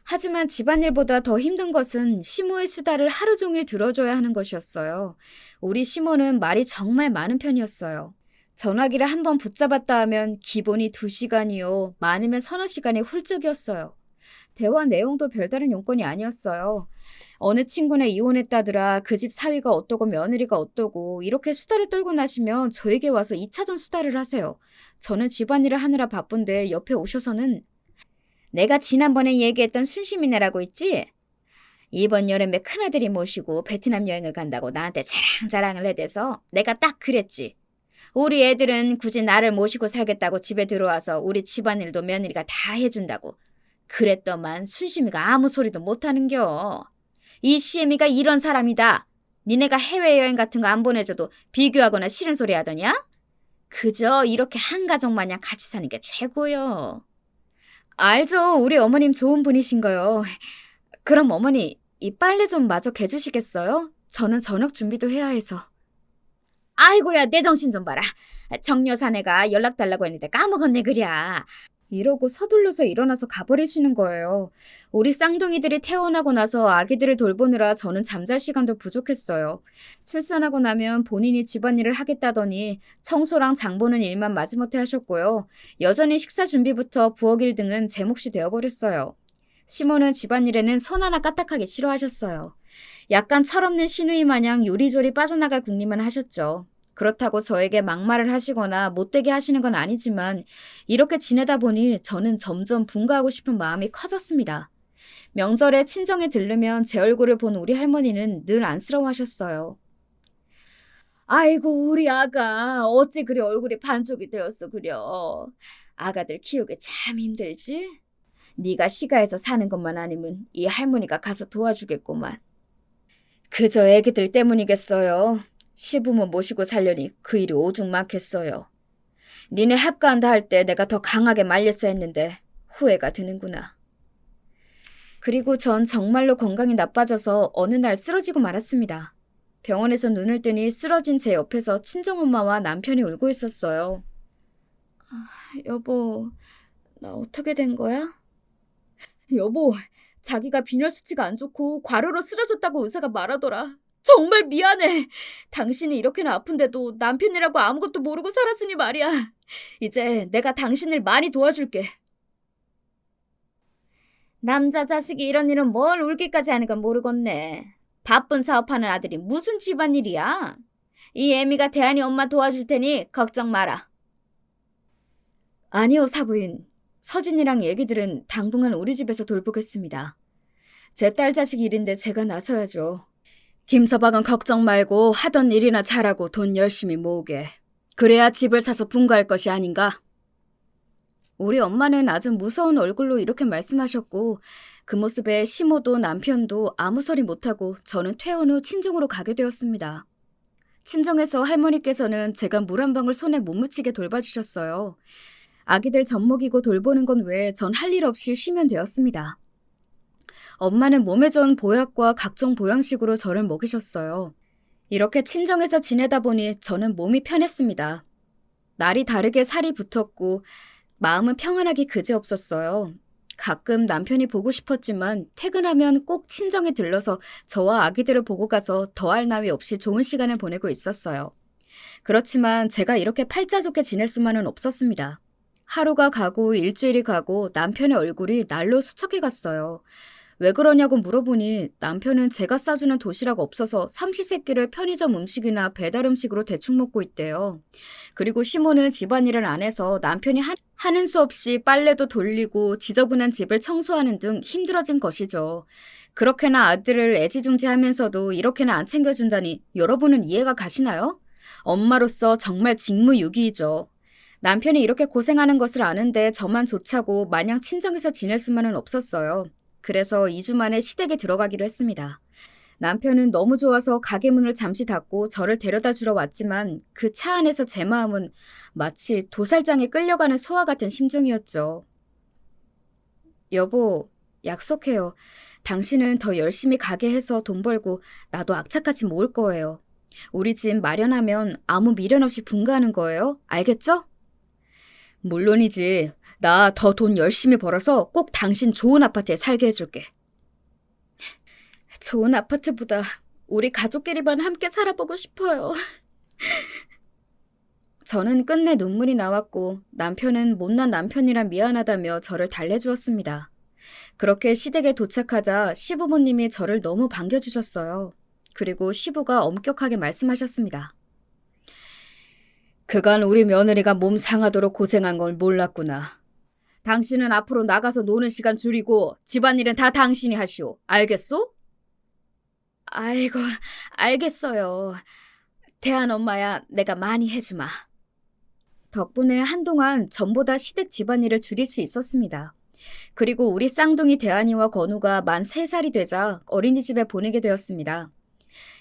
하지만 집안일보다 더 힘든 것은 시모의 수다를 하루 종일 들어줘야 하는 것이었어요. 우리 시모는 말이 정말 많은 편이었어요. 전화기를 한번 붙잡았다 하면 기본이 2시간이요. 많으면 서너 시간이 훌쩍이었어요. 대화 내용도 별다른 용건이 아니었어요. 어느 친구네 이혼했다더라, 그 집 사위가 어떠고 며느리가 어떠고 이렇게 수다를 떨고 나시면 저에게 와서 2차전 수다를 하세요. 저는 집안일을 하느라 바쁜데 옆에 오셔서는 내가 지난번에 얘기했던 순심이네라고 있지? 이번 여름에 큰아들이 모시고 베트남 여행을 간다고 나한테 자랑자랑을 해대서 내가 딱 그랬지. 우리 애들은 굳이 나를 모시고 살겠다고 집에 들어와서 우리 집안일도 며느리가 다 해준다고. 그랬더만 순심이가 아무 소리도 못하는겨. 이 시애미가 이런 사람이다. 니네가 해외여행 같은 거 안 보내줘도 비교하거나 싫은 소리 하더냐? 그저 이렇게 한 가족 마냥 같이 사는 게 최고요. 알죠. 우리 어머님 좋은 분이신 거요. 그럼 어머니, 이 빨래 좀 마저 개주시겠어요? 저는 저녁 준비도 해야 해서. 아이고야, 내 정신 좀 봐라. 정여사네가 연락 달라고 했는데 까먹었네 그랴. 이러고 서둘러서 일어나서 가버리시는 거예요. 우리 쌍둥이들이 태어나고 나서 아기들을 돌보느라 저는 잠잘 시간도 부족했어요. 출산하고 나면 본인이 집안일을 하겠다더니 청소랑 장 보는 일만 마지못해 하셨고요. 여전히 식사 준비부터 부엌일 등은 제 몫이 되어버렸어요. 시모는 집안일에는 손 하나 까딱하기 싫어하셨어요. 약간 철없는 시누이 마냥 요리조리 빠져나갈 궁리만 하셨죠. 그렇다고 저에게 막말을 하시거나 못되게 하시는 건 아니지만 이렇게 지내다 보니 저는 점점 분가하고 싶은 마음이 커졌습니다. 명절에 친정에 들르면 제 얼굴을 본 우리 할머니는 늘 안쓰러워하셨어요. 아이고 우리 아가 어찌 그리 얼굴이 반쪽이 되었어 그려. 아가들 키우기 참 힘들지? 네가 시가에서 사는 것만 아니면 이 할머니가 가서 도와주겠구만. 그저 애기들 때문이겠어요. 시부모 모시고 살려니 그 일이 오죽 많겠어요. 니네 합가한다 할 때 내가 더 강하게 말렸어야 했는데 후회가 드는구나. 그리고 전 정말로 건강이 나빠져서 어느 날 쓰러지고 말았습니다. 병원에서 눈을 뜨니 쓰러진 제 옆에서 친정엄마와 남편이 울고 있었어요. 여보, 나 어떻게 된 거야? 여보, 자기가 빈혈 수치가 안 좋고 과로로 쓰러졌다고 의사가 말하더라. 정말 미안해. 당신이 이렇게나 아픈데도 남편이라고 아무것도 모르고 살았으니 말이야. 이제 내가 당신을 많이 도와줄게. 남자 자식이 이런 일은 뭘 울기까지 하는 건 모르겠네. 바쁜 사업하는 아들이 무슨 집안일이야. 이 애미가 대한이 엄마 도와줄 테니 걱정 마라. 아니요, 사부인. 서진이랑 얘기들은 당분간 우리 집에서 돌보겠습니다. 제 딸 자식 일인데 제가 나서야죠. 김서방은 걱정 말고 하던 일이나 잘하고 돈 열심히 모으게. 그래야 집을 사서 분가할 것이 아닌가? 우리 엄마는 아주 무서운 얼굴로 이렇게 말씀하셨고 그 모습에 시모도 남편도 아무 소리 못하고 저는 퇴원 후 친정으로 가게 되었습니다. 친정에서 할머니께서는 제가 물 한 방울 손에 못 묻히게 돌봐주셨어요. 아기들 젖 먹이고 돌보는 건 외에 전 할 일 없이 쉬면 되었습니다. 엄마는 몸에 좋은 보약과 각종 보양식으로 저를 먹이셨어요. 이렇게 친정에서 지내다 보니 저는 몸이 편했습니다. 날이 다르게 살이 붙었고 마음은 평안하기 그지없었어요. 가끔 남편이 보고 싶었지만 퇴근하면 꼭 친정에 들러서 저와 아기들을 보고 가서 더할 나위 없이 좋은 시간을 보내고 있었어요. 그렇지만 제가 이렇게 팔자 좋게 지낼 수만은 없었습니다. 하루가 가고 일주일이 가고 남편의 얼굴이 날로 수척해 갔어요. 왜 그러냐고 물어보니 남편은 제가 싸주는 도시락 없어서 삼시세끼를 편의점 음식이나 배달 음식으로 대충 먹고 있대요. 그리고 시모는 집안일을 안 해서 남편이 하는 수 없이 빨래도 돌리고 지저분한 집을 청소하는 등 힘들어진 것이죠. 그렇게나 아들을 애지중지하면서도 이렇게나 안 챙겨준다니 여러분은 이해가 가시나요? 엄마로서 정말 직무유기이죠. 남편이 이렇게 고생하는 것을 아는데 저만 좋자고 마냥 친정에서 지낼 수만은 없었어요. 그래서 2주 만에 시댁에 들어가기로 했습니다. 남편은 너무 좋아서 가게 문을 잠시 닫고 저를 데려다 주러 왔지만 그 차 안에서 제 마음은 마치 도살장에 끌려가는 소와 같은 심정이었죠. 여보, 약속해요. 당신은 더 열심히 가게 해서 돈 벌고 나도 악착같이 모을 거예요. 우리 집 마련하면 아무 미련 없이 분가하는 거예요. 알겠죠? 물론이지. 나 더 돈 열심히 벌어서 꼭 당신 좋은 아파트에 살게 해줄게. 좋은 아파트보다 우리 가족끼리만 함께 살아보고 싶어요. 저는 끝내 눈물이 나왔고 남편은 못난 남편이라 미안하다며 저를 달래주었습니다. 그렇게 시댁에 도착하자 시부모님이 저를 너무 반겨주셨어요. 그리고 시부가 엄격하게 말씀하셨습니다. 그간 우리 며느리가 몸 상하도록 고생한 걸 몰랐구나. 당신은 앞으로 나가서 노는 시간 줄이고 집안일은 다 당신이 하시오. 알겠소? 아이고, 알겠어요. 대한 엄마야, 내가 많이 해주마. 덕분에 한동안 전보다 시댁 집안일을 줄일 수 있었습니다. 그리고 우리 쌍둥이 대한이와 건우가 만 3살이 되자 어린이집에 보내게 되었습니다.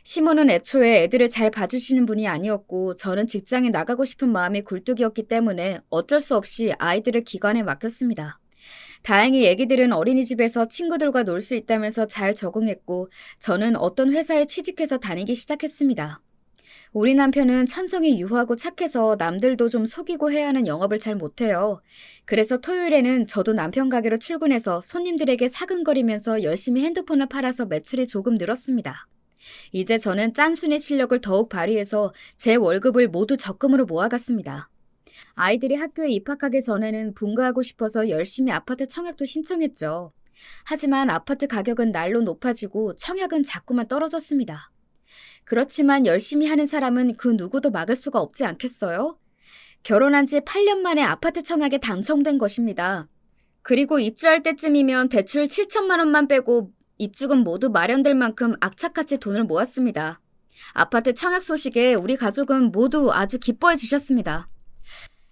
시모는 애초에 애들을 잘 봐주시는 분이 아니었고 저는 직장에 나가고 싶은 마음이 굴뚝이었기 때문에 어쩔 수 없이 아이들을 기관에 맡겼습니다. 다행히 애기들은 어린이집에서 친구들과 놀 수 있다면서 잘 적응했고 저는 어떤 회사에 취직해서 다니기 시작했습니다. 우리 남편은 천성이 유하고 착해서 남들도 좀 속이고 해야 하는 영업을 잘 못해요. 그래서 토요일에는 저도 남편 가게로 출근해서 손님들에게 사근거리면서 열심히 핸드폰을 팔아서 매출이 조금 늘었습니다. 이제 저는 짠순이 실력을 더욱 발휘해서 제 월급을 모두 적금으로 모아갔습니다. 아이들이 학교에 입학하기 전에는 분가하고 싶어서 열심히 아파트 청약도 신청했죠. 하지만 아파트 가격은 날로 높아지고 청약은 자꾸만 떨어졌습니다. 그렇지만 열심히 하는 사람은 그 누구도 막을 수가 없지 않겠어요? 결혼한 지 8년 만에 아파트 청약에 당첨된 것입니다. 그리고 입주할 때쯤이면 대출 7천만 원만 빼고 입주금 모두 마련될 만큼 악착같이 돈을 모았습니다. 아파트 청약 소식에 우리 가족은 모두 아주 기뻐해 주셨습니다.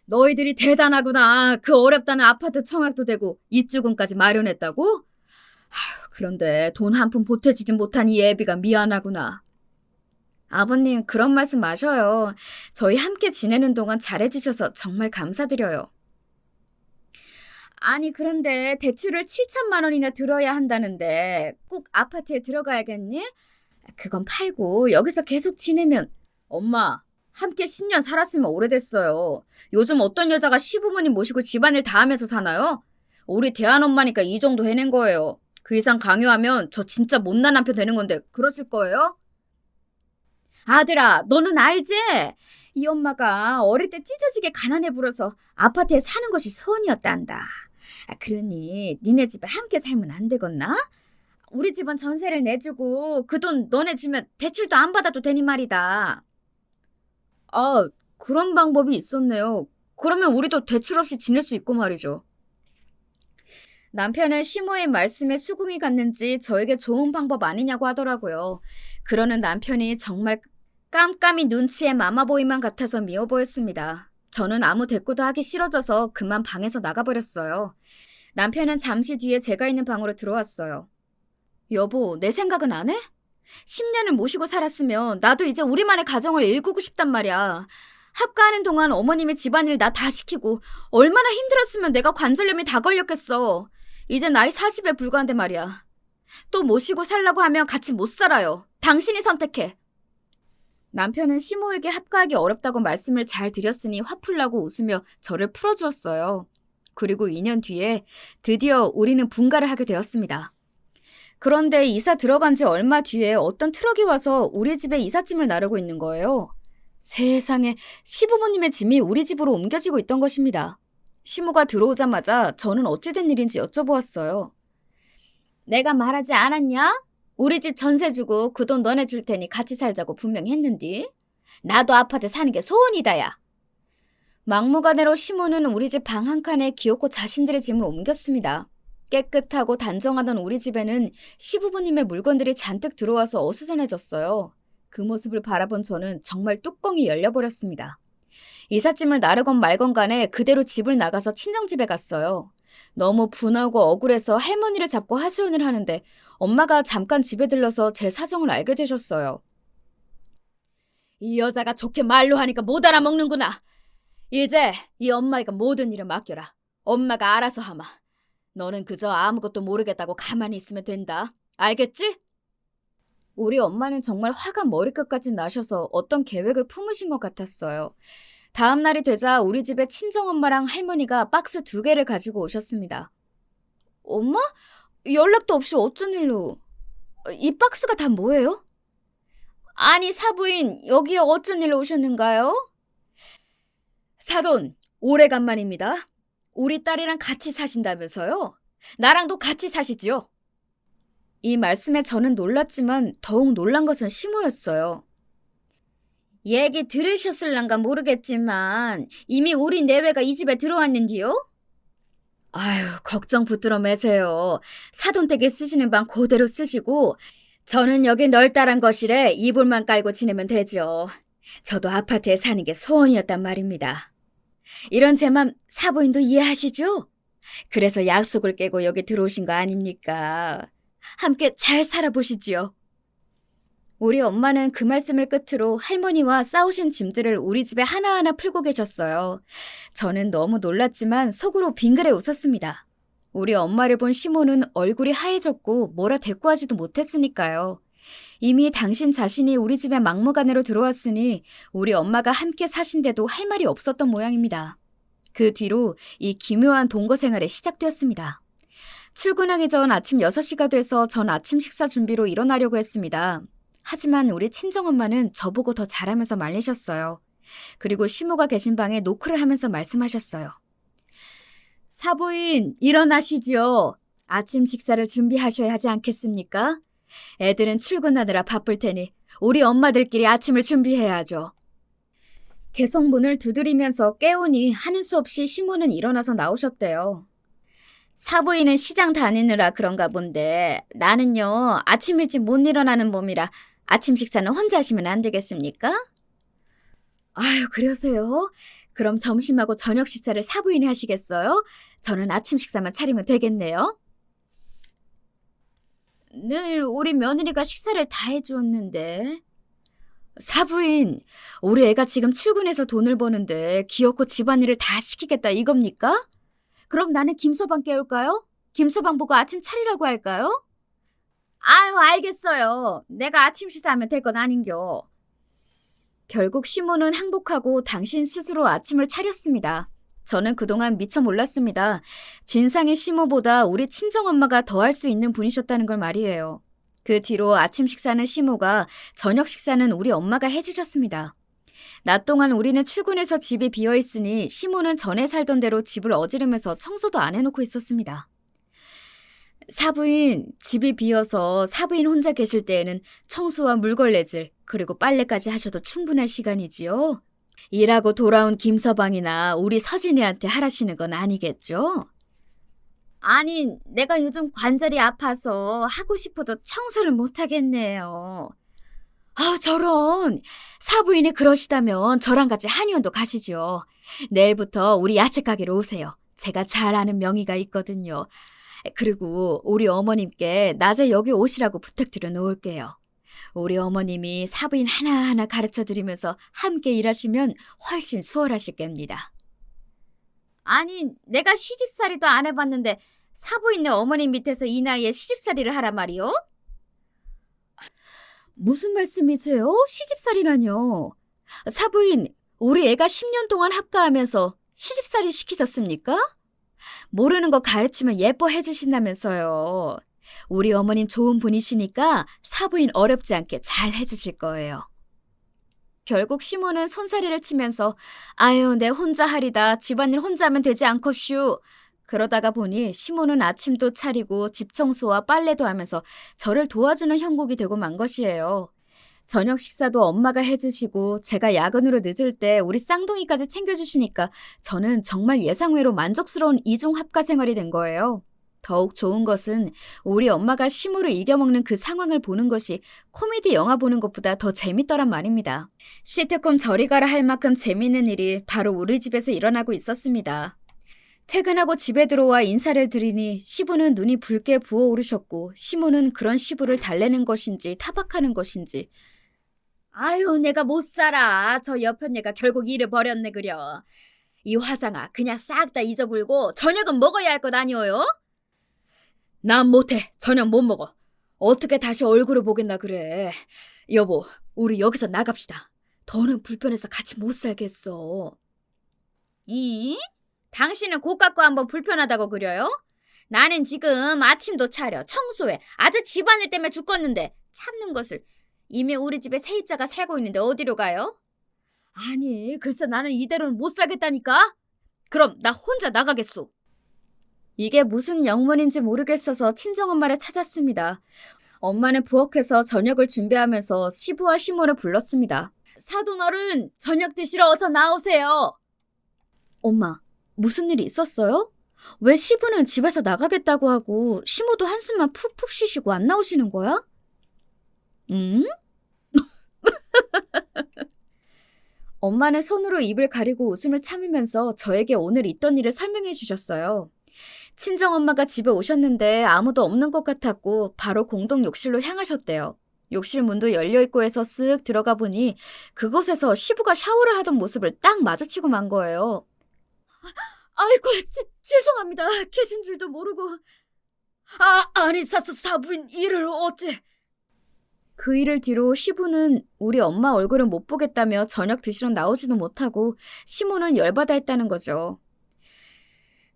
너희들이 대단하구나. 그 어렵다는 아파트 청약도 되고 입주금까지 마련했다고? 그런데 돈 한 푼 보태주지 못한 이 애비가 미안하구나. 아버님, 그런 말씀 마셔요. 저희 함께 지내는 동안 잘해주셔서 정말 감사드려요. 아니, 그런데 대출을 7천만 원이나 들어야 한다는데 꼭 아파트에 들어가야겠니? 그건 팔고 여기서 계속 지내면. 엄마, 함께 10년 살았으면 오래됐어요. 요즘 어떤 여자가 시부모님 모시고 집안일 다 하면서 사나요? 우리 대한 엄마니까 이 정도 해낸 거예요. 그 이상 강요하면 저 진짜 못난 남편 되는 건데 그러실 거예요? 아들아, 너는 알지? 이 엄마가 어릴 때 찢어지게 가난해 부려서 아파트에 사는 것이 소원이었단다. 그러니 니네 집에 함께 살면 안 되겠나? 우리 집은 전세를 내주고 그 돈 너네 주면 대출도 안 받아도 되니 말이다. 아, 그런 방법이 있었네요. 그러면 우리도 대출 없이 지낼 수 있고 말이죠. 남편은 시모의 말씀에 수긍이 갔는지 저에게 좋은 방법 아니냐고 하더라고요. 그러는 남편이 정말 깜깜이 눈치의 마마보이만 같아서 미워 보였습니다. 저는 아무 대꾸도 하기 싫어져서 그만 방에서 나가버렸어요. 남편은 잠시 뒤에 제가 있는 방으로 들어왔어요. 여보, 내 생각은 안 해? 10년을 모시고 살았으면 나도 이제 우리만의 가정을 일구고 싶단 말이야. 학가하는 동안 어머님이 집안일 나 다 시키고 얼마나 힘들었으면 내가 관절염이 다 걸렸겠어. 이제 나이 40에 불과한데 말이야. 또 모시고 살라고 하면 같이 못 살아요. 당신이 선택해. 남편은 시모에게 합가하기 어렵다고 말씀을 잘 드렸으니 화풀라고 웃으며 저를 풀어주었어요. 그리고 2년 뒤에 드디어 우리는 분가를 하게 되었습니다. 그런데 이사 들어간 지 얼마 뒤에 어떤 트럭이 와서 우리 집에 이삿짐을 나르고 있는 거예요. 세상에, 시부모님의 짐이 우리 집으로 옮겨지고 있던 것입니다. 시모가 들어오자마자 저는 어찌된 일인지 여쭤보았어요. 내가 말하지 않았냐? 우리 집 전세 주고 그 돈 너네 줄 테니 같이 살자고 분명히 했는디. 나도 아파트 사는 게 소원이다야. 막무가내로 시모는 우리 집 방 한 칸에 기어코 자신들의 짐을 옮겼습니다. 깨끗하고 단정하던 우리 집에는 시부모님의 물건들이 잔뜩 들어와서 어수선해졌어요. 그 모습을 바라본 저는 정말 뚜껑이 열려버렸습니다. 이삿짐을 나르건 말건 간에 그대로 집을 나가서 친정집에 갔어요. 너무 분하고 억울해서 할머니를 잡고 하소연을 하는데 엄마가 잠깐 집에 들러서 제 사정을 알게 되셨어요. 이 여자가 좋게 말로 하니까 못 알아먹는구나. 이제 이 엄마가 모든 일을 맡겨라. 엄마가 알아서 하마. 너는 그저 아무것도 모르겠다고 가만히 있으면 된다. 알겠지? 우리 엄마는 정말 화가 머리끝까지 나셔서 어떤 계획을 품으신 것 같았어요. 다음 날이 되자 우리 집에 친정엄마랑 할머니가 박스 2개를 가지고 오셨습니다. 엄마? 연락도 없이 어쩐 일로? 이 박스가 다 뭐예요? 아니, 사부인, 여기에 어쩐 일로 오셨는가요? 사돈, 오래간만입니다. 우리 딸이랑 같이 사신다면서요? 나랑도 같이 사시지요. 이 말씀에 저는 놀랐지만 더욱 놀란 것은 시모였어요. 얘기 들으셨을란가 모르겠지만 이미 우리 내외가 이 집에 들어왔는디요? 아유, 걱정 붙들어 매세요. 사돈댁에 쓰시는 방 그대로 쓰시고 저는 여기 널따란 거실에 이불만 깔고 지내면 되죠. 저도 아파트에 사는 게 소원이었단 말입니다. 이런 제 맘 사부인도 이해하시죠? 그래서 약속을 깨고 여기 들어오신 거 아닙니까? 함께 잘 살아보시지요. 우리 엄마는 그 말씀을 끝으로 할머니와 싸우신 짐들을 우리 집에 하나하나 풀고 계셨어요. 저는 너무 놀랐지만 속으로 빙그레 웃었습니다. 우리 엄마를 본 시모는 얼굴이 하얘졌고 뭐라 대꾸하지도 못했으니까요. 이미 당신 자신이 우리 집에 막무가내로 들어왔으니 우리 엄마가 함께 사신데도 할 말이 없었던 모양입니다. 그 뒤로 이 기묘한 동거 생활이 시작되었습니다. 출근하기 전 아침 6시가 돼서 전 아침 식사 준비로 일어나려고 했습니다. 하지만 우리 친정엄마는 저보고 더 잘하면서 말리셨어요. 그리고 시모가 계신 방에 노크를 하면서 말씀하셨어요. 사부인, 일어나시지요. 아침 식사를 준비하셔야 하지 않겠습니까? 애들은 출근하느라 바쁠 테니 우리 엄마들끼리 아침을 준비해야죠. 계속 문을 두드리면서 깨우니 하는 수 없이 시모는 일어나서 나오셨대요. 사부인은 시장 다니느라 그런가 본데 나는요 아침 일찍 못 일어나는 몸이라 아침 식사는 혼자 하시면 안 되겠습니까? 아유, 그러세요? 그럼 점심하고 저녁 식사를 사부인이 하시겠어요? 저는 아침 식사만 차리면 되겠네요. 늘 우리 며느리가 식사를 다 해주었는데. 사부인, 우리 애가 지금 출근해서 돈을 버는데 기어코 집안일을 다 시키겠다 이겁니까? 그럼 나는 김서방 깨울까요? 김서방 보고 아침 차리라고 할까요? 아유, 알겠어요. 내가 아침 식사하면 될 건 아닌겨. 결국 시모는 항복하고 당신 스스로 아침을 차렸습니다. 저는 그동안 미처 몰랐습니다. 진상의 시모보다 우리 친정엄마가 더 할 수 있는 분이셨다는 걸 말이에요. 그 뒤로 아침 식사는 시모가, 저녁 식사는 우리 엄마가 해주셨습니다. 낮 동안 우리는 출근해서 집이 비어있으니 시모는 전에 살던 대로 집을 어지르면서 청소도 안 해놓고 있었습니다. 사부인, 집이 비어서 사부인 혼자 계실 때에는 청소와 물걸레질, 그리고 빨래까지 하셔도 충분할 시간이지요. 일하고 돌아온 김서방이나 우리 서진이한테 하라시는 건 아니겠죠? 아니, 내가 요즘 관절이 아파서 하고 싶어도 청소를 못하겠네요. 아, 저런. 사부인이 그러시다면 저랑 같이 한의원도 가시죠. 내일부터 우리 야채 가게로 오세요. 제가 잘 아는 명의가 있거든요. 그리고 우리 어머님께 낮에 여기 오시라고 부탁드려 놓을게요. 우리 어머님이 사부인 하나하나 가르쳐드리면서 함께 일하시면 훨씬 수월하실 겁니다. 아니, 내가 시집살이도 안 해봤는데 사부인네 어머님 밑에서 이 나이에 시집살이를 하란 말이요? 무슨 말씀이세요? 시집살이라뇨. 사부인, 우리 애가 10년 동안 합가하면서 시집살이 시키셨습니까? 모르는 거 가르치면 예뻐해 주신다면서요. 우리 어머님 좋은 분이시니까 사부인 어렵지 않게 잘 해주실 거예요. 결국 시모는 손사래를 치면서 아유, 내 혼자 하리다. 집안일 혼자 하면 되지 않겠슈. 그러다가 보니 시모는 아침도 차리고 집 청소와 빨래도 하면서 저를 도와주는 형국이 되고 만 것이에요. 저녁 식사도 엄마가 해주시고 제가 야근으로 늦을 때 우리 쌍둥이까지 챙겨주시니까 저는 정말 예상외로 만족스러운 이중 합가 생활이 된 거예요. 더욱 좋은 것은 우리 엄마가 시모를 이겨먹는 그 상황을 보는 것이 코미디 영화 보는 것보다 더 재밌더란 말입니다. 시트콤 저리 가라 할 만큼 재밌는 일이 바로 우리 집에서 일어나고 있었습니다. 퇴근하고 집에 들어와 인사를 드리니 시부는 눈이 붉게 부어오르셨고 시모는 그런 시부를 달래는 것인지 타박하는 것인지 아유, 내가 못 살아. 저 여편네가 결국 일을 버렸네 그려. 이 화장아, 그냥 싹 다 잊어불고 저녁은 먹어야 할 것 아니오요? 난 못해. 저녁 못 먹어. 어떻게 다시 얼굴을 보겠나 그래. 여보, 우리 여기서 나갑시다. 더는 불편해서 같이 못 살겠어. 이? 당신은 고깝고 한번 불편하다고 그려요? 나는 지금 아침도 차려, 청소해. 아주 집안일 때문에 죽겠는데 참는 것을. 이미 우리 집에 세입자가 살고 있는데 어디로 가요? 아니, 글쎄 나는 이대로는 못 살겠다니까. 그럼 나 혼자 나가겠소. 이게 무슨 영문인지 모르겠어서 친정엄마를 찾았습니다. 엄마는 부엌에서 저녁을 준비하면서 시부와 시모를 불렀습니다. 사돈어른, 저녁 드시러 어서 나오세요. 엄마, 무슨 일이 있었어요? 왜 시부는 집에서 나가겠다고 하고 시모도 한숨만 푹푹 쉬시고 안 나오시는 거야? 응? 엄마는 손으로 입을 가리고 웃음을 참으면서 저에게 오늘 있던 일을 설명해 주셨어요. 친정엄마가 집에 오셨는데 아무도 없는 것 같았고 바로 공동 욕실로 향하셨대요. 욕실 문도 열려있고 해서 쓱 들어가 보니 그곳에서 시부가 샤워를 하던 모습을 딱 마주치고 만 거예요. 아이고, 죄송합니다. 계신 줄도 모르고. 아니, 사부인 일을 어째. 그 일을 뒤로 시부는 우리 엄마 얼굴을 못 보겠다며 저녁 드시러 나오지도 못하고 시모는 열받아 했다는 거죠.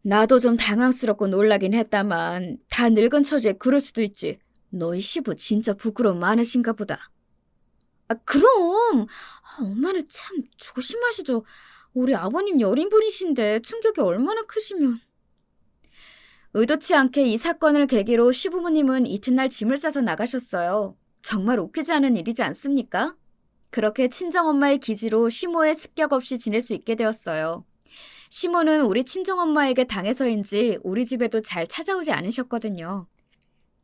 나도 좀 당황스럽고 놀라긴 했다만 다 늙은 처지에 그럴 수도 있지. 너희 시부 진짜 부끄러움 많으신가 보다. 그럼 엄마는 참 조심하시죠. 우리 아버님 여린분이신데 충격이 얼마나 크시면. 의도치 않게 이 사건을 계기로 시부모님은 이튿날 짐을 싸서 나가셨어요. 정말 웃기지 않은 일이지 않습니까? 그렇게 친정엄마의 기지로 시모의 습격 없이 지낼 수 있게 되었어요. 시모는 우리 친정엄마에게 당해서인지 우리 집에도 잘 찾아오지 않으셨거든요.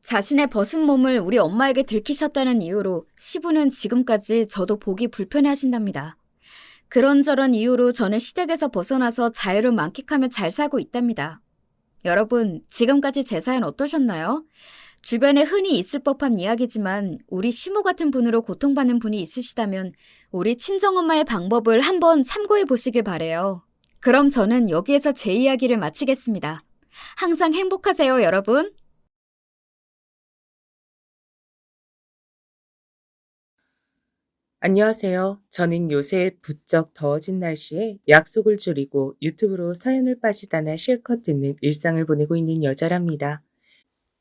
자신의 벗은 몸을 우리 엄마에게 들키셨다는 이유로 시부는 지금까지 저도 보기 불편해하신답니다. 그런저런 이유로 저는 시댁에서 벗어나서 자유를 만끽하며 잘 살고 있답니다. 여러분, 지금까지 제 사연 어떠셨나요? 주변에 흔히 있을 법한 이야기지만 우리 시모 같은 분으로 고통받는 분이 있으시다면 우리 친정엄마의 방법을 한번 참고해 보시길 바래요. 그럼 저는 여기에서 제 이야기를 마치겠습니다. 항상 행복하세요, 여러분. 안녕하세요. 저는 요새 부쩍 더워진 날씨에 약속을 줄이고 유튜브로 사연을 빠지다나 실컷 듣는 일상을 보내고 있는 여자랍니다.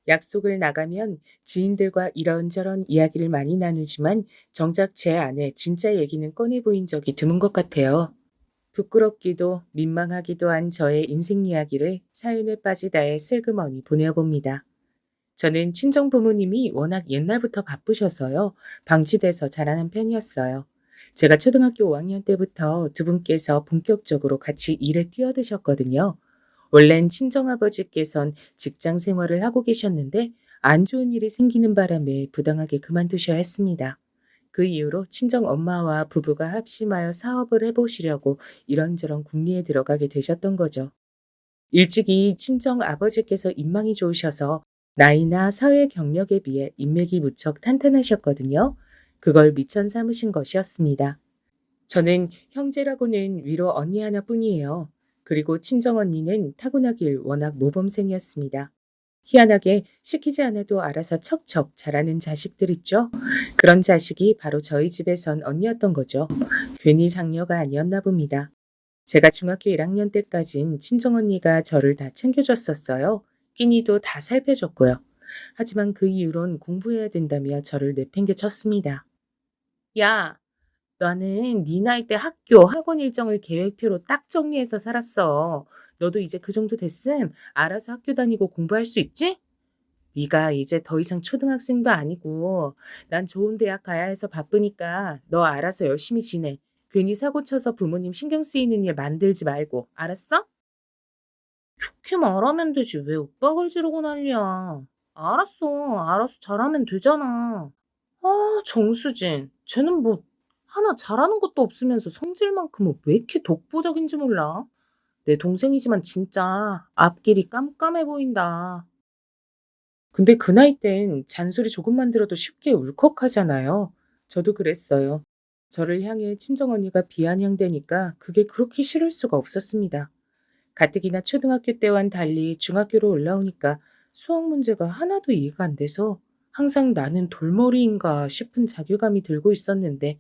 약속을 나가면 지인들과 이런저런 이야기를 많이 나누지만 정작 제 안에 진짜 얘기는 꺼내 보인 적이 드문 것 같아요. 부끄럽기도 민망하기도 한 저의 인생 이야기를 사연에 빠지다에 슬그머니 보내어봅니다. 저는 친정 부모님이 워낙 옛날부터 바쁘셔서요. 방치돼서 자라난 편이었어요. 제가 초등학교 5학년 때부터 두 분께서 본격적으로 같이 일에 뛰어드셨거든요. 원래는 친정아버지께선 직장 생활을 하고 계셨는데 안 좋은 일이 생기는 바람에 부당하게 그만두셔야 했습니다. 그 이후로 친정 엄마와 부부가 합심하여 사업을 해보시려고 이런저런 궁리에 들어가게 되셨던 거죠. 일찍이 친정 아버지께서 인망이 좋으셔서 나이나 사회 경력에 비해 인맥이 무척 탄탄하셨거든요. 그걸 미천 삼으신 것이었습니다. 저는 형제라고는 위로 언니 하나뿐이에요. 그리고 친정언니는 타고나길 워낙 모범생이었습니다. 희한하게 시키지 않아도 알아서 척척 자라는 자식들 있죠? 그런 자식이 바로 저희 집에선 언니였던 거죠. 괜히 장녀가 아니었나 봅니다. 제가 중학교 1학년 때까진 친정언니가 저를 다 챙겨줬었어요. 끼니도 다 살펴줬고요. 하지만 그 이후론 공부해야 된다며 저를 내팽개쳤습니다. 야, 나는 네 나이 때 학교, 학원 일정을 계획표로 딱 정리해서 살았어. 너도 이제 그 정도 됐음. 알아서 학교 다니고 공부할 수 있지? 네가 이제 더 이상 초등학생도 아니고 난 좋은 대학 가야 해서 바쁘니까 너 알아서 열심히 지내. 괜히 사고 쳐서 부모님 신경 쓰이는 일 만들지 말고. 알았어? 좋게 말하면 되지. 왜 윽박을 지르고 난리야. 알았어. 잘하면 되잖아. 아, 정수진. 쟤는 뭐 하나 잘하는 것도 없으면서 성질만큼은 왜 이렇게 독보적인지 몰라. 내 동생이지만 진짜 앞길이 깜깜해 보인다. 근데 그 나이 땐 잔소리 조금만 들어도 쉽게 울컥하잖아요. 저도 그랬어요. 저를 향해 친정언니가 비아냥대니까 그게 그렇게 싫을 수가 없었습니다. 가뜩이나 초등학교 때와는 달리 중학교로 올라오니까 수학 문제가 하나도 이해가 안 돼서 항상 나는 돌머리인가 싶은 자괴감이 들고 있었는데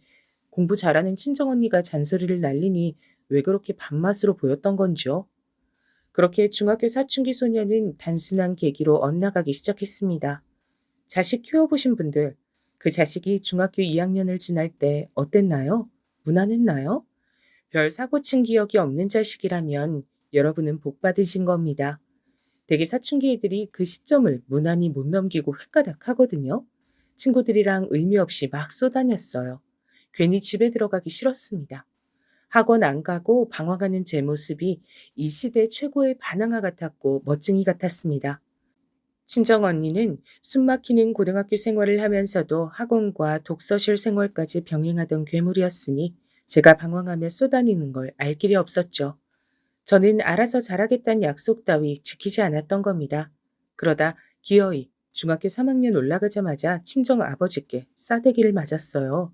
공부 잘하는 친정언니가 잔소리를 날리니 왜 그렇게 밥맛으로 보였던 건지요. 그렇게 중학교 사춘기 소녀는 단순한 계기로 엇나가기 시작했습니다. 자식 키워보신 분들, 그 자식이 중학교 2학년을 지날 때 어땠나요? 무난했나요? 별 사고 친 기억이 없는 자식이라면 여러분은 복 받으신 겁니다. 대개 사춘기 애들이 그 시점을 무난히 못 넘기고 획가닥 하거든요. 친구들이랑 의미 없이 막 쏘다녔어요. 괜히 집에 들어가기 싫었습니다. 학원 안 가고 방황하는 제 모습이 이 시대 최고의 반항아 같았고 멋쟁이 같았습니다. 친정 언니는 숨막히는 고등학교 생활을 하면서도 학원과 독서실 생활까지 병행하던 괴물이었으니 제가 방황하며 쏘다니는 걸 알 길이 없었죠. 저는 알아서 잘하겠다는 약속 따위 지키지 않았던 겁니다. 그러다 기어이 중학교 3학년 올라가자마자 친정 아버지께 싸대기를 맞았어요.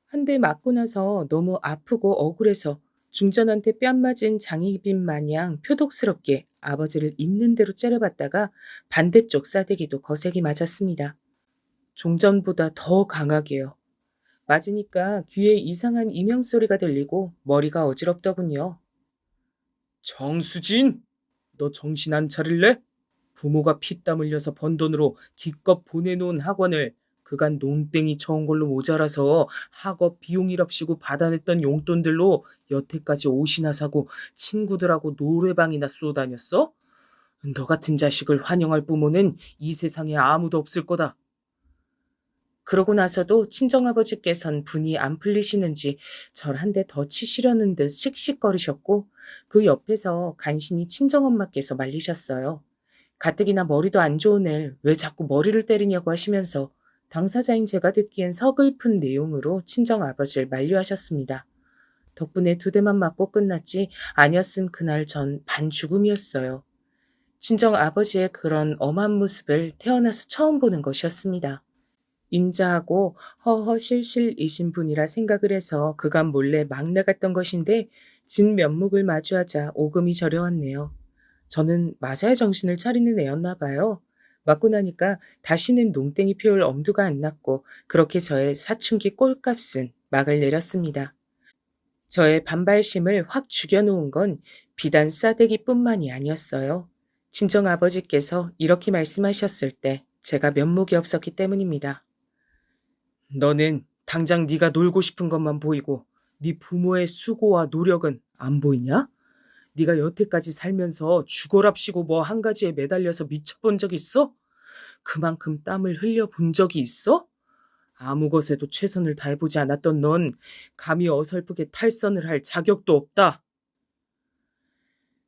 한 대 맞고 나서 너무 아프고 억울해서 중전한테 뺨 맞은 장희빈 마냥 표독스럽게 아버지를 있는 대로 째려봤다가 반대쪽 싸대기도 거세게 맞았습니다. 종전보다 더 강하게요. 맞으니까 귀에 이상한 이명소리가 들리고 머리가 어지럽더군요. 정수진! 너 정신 안 차릴래? 부모가 피땀 흘려서 번 돈으로 기껏 보내놓은 학원을 그간 농땡이 쳐온 걸로 모자라서 학업 비용이랍시고 받아냈던 용돈들로 여태까지 옷이나 사고 친구들하고 노래방이나 쏘다녔어? 너 같은 자식을 환영할 부모는 이 세상에 아무도 없을 거다. 그러고 나서도 친정아버지께선 분이 안 풀리시는지 절 한 대 더 치시려는 듯 씩씩거리셨고 그 옆에서 간신히 친정엄마께서 말리셨어요. 가뜩이나 머리도 안 좋은 애 왜 자꾸 머리를 때리냐고 하시면서 당사자인 제가 듣기엔 서글픈 내용으로 친정아버지를 만류하셨습니다. 덕분에 두 대만 맞고 끝났지 아니었음 그날 전 반죽음이었어요. 친정아버지의 그런 엄한 모습을 태어나서 처음 보는 것이었습니다. 인자하고 허허실실이신 분이라 생각을 해서 그간 몰래 막 나갔던 것인데 진 면목을 마주하자 오금이 저려왔네요. 저는 맞아야 정신을 차리는 애였나 봐요. 맞고 나니까 다시는 농땡이 피울 엄두가 안 났고 그렇게 저의 사춘기 꼴값은 막을 내렸습니다. 저의 반발심을 확 죽여놓은 건 비단 싸대기뿐만이 아니었어요. 친정아버지께서 이렇게 말씀하셨을 때 제가 면목이 없었기 때문입니다. 너는 당장 네가 놀고 싶은 것만 보이고 네 부모의 수고와 노력은 안 보이냐? 네가 여태까지 살면서 죽어랍시고 뭐 한 가지에 매달려서 미쳐본 적 있어? 그만큼 땀을 흘려본 적이 있어? 아무 것에도 최선을 다해보지 않았던 넌 감히 어설프게 탈선을 할 자격도 없다.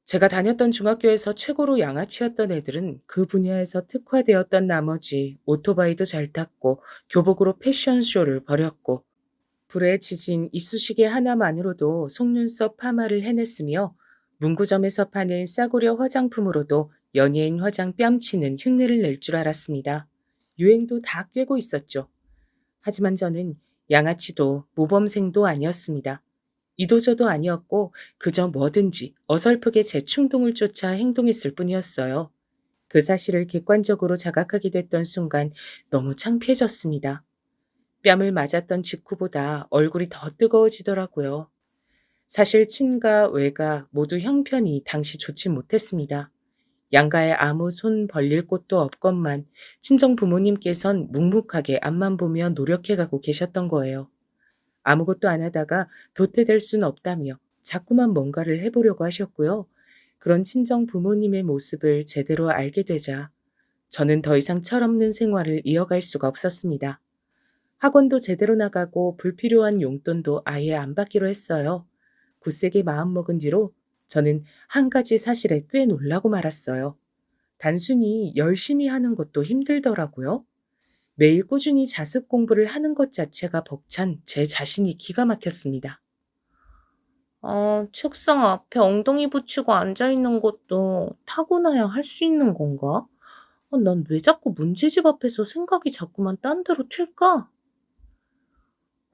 제가 다녔던 중학교에서 최고로 양아치였던 애들은 그 분야에서 특화되었던 나머지 오토바이도 잘 탔고 교복으로 패션쇼를 벌였고 불에 지진 이쑤시개 하나만으로도 속눈썹 파마를 해냈으며 문구점에서 파는 싸구려 화장품으로도 연예인 화장 뺨치는 흉내를 낼 줄 알았습니다. 유행도 다 꿰고 있었죠. 하지만 저는 양아치도 모범생도 아니었습니다. 이도저도 아니었고 그저 뭐든지 어설프게 제 충동을 쫓아 행동했을 뿐이었어요. 그 사실을 객관적으로 자각하게 됐던 순간 너무 창피해졌습니다. 뺨을 맞았던 직후보다 얼굴이 더 뜨거워지더라고요. 사실 친가, 외가 모두 형편이 당시 좋지 못했습니다. 양가에 아무 손 벌릴 곳도 없건만 친정 부모님께선 묵묵하게 앞만 보며 노력해가고 계셨던 거예요. 아무것도 안 하다가 도태될 순 없다며 자꾸만 뭔가를 해보려고 하셨고요. 그런 친정 부모님의 모습을 제대로 알게 되자 저는 더 이상 철없는 생활을 이어갈 수가 없었습니다. 학원도 제대로 나가고 불필요한 용돈도 아예 안 받기로 했어요. 굳세게 마음먹은 뒤로 저는 한 가지 사실에 꽤 놀라고 말았어요. 단순히 열심히 하는 것도 힘들더라고요. 매일 꾸준히 자습 공부를 하는 것 자체가 벅찬 제 자신이 기가 막혔습니다. 책상 앞에 엉덩이 붙이고 앉아있는 것도 타고나야 할 수 있는 건가? 난 왜 자꾸 문제집 앞에서 생각이 자꾸만 딴 데로 튈까?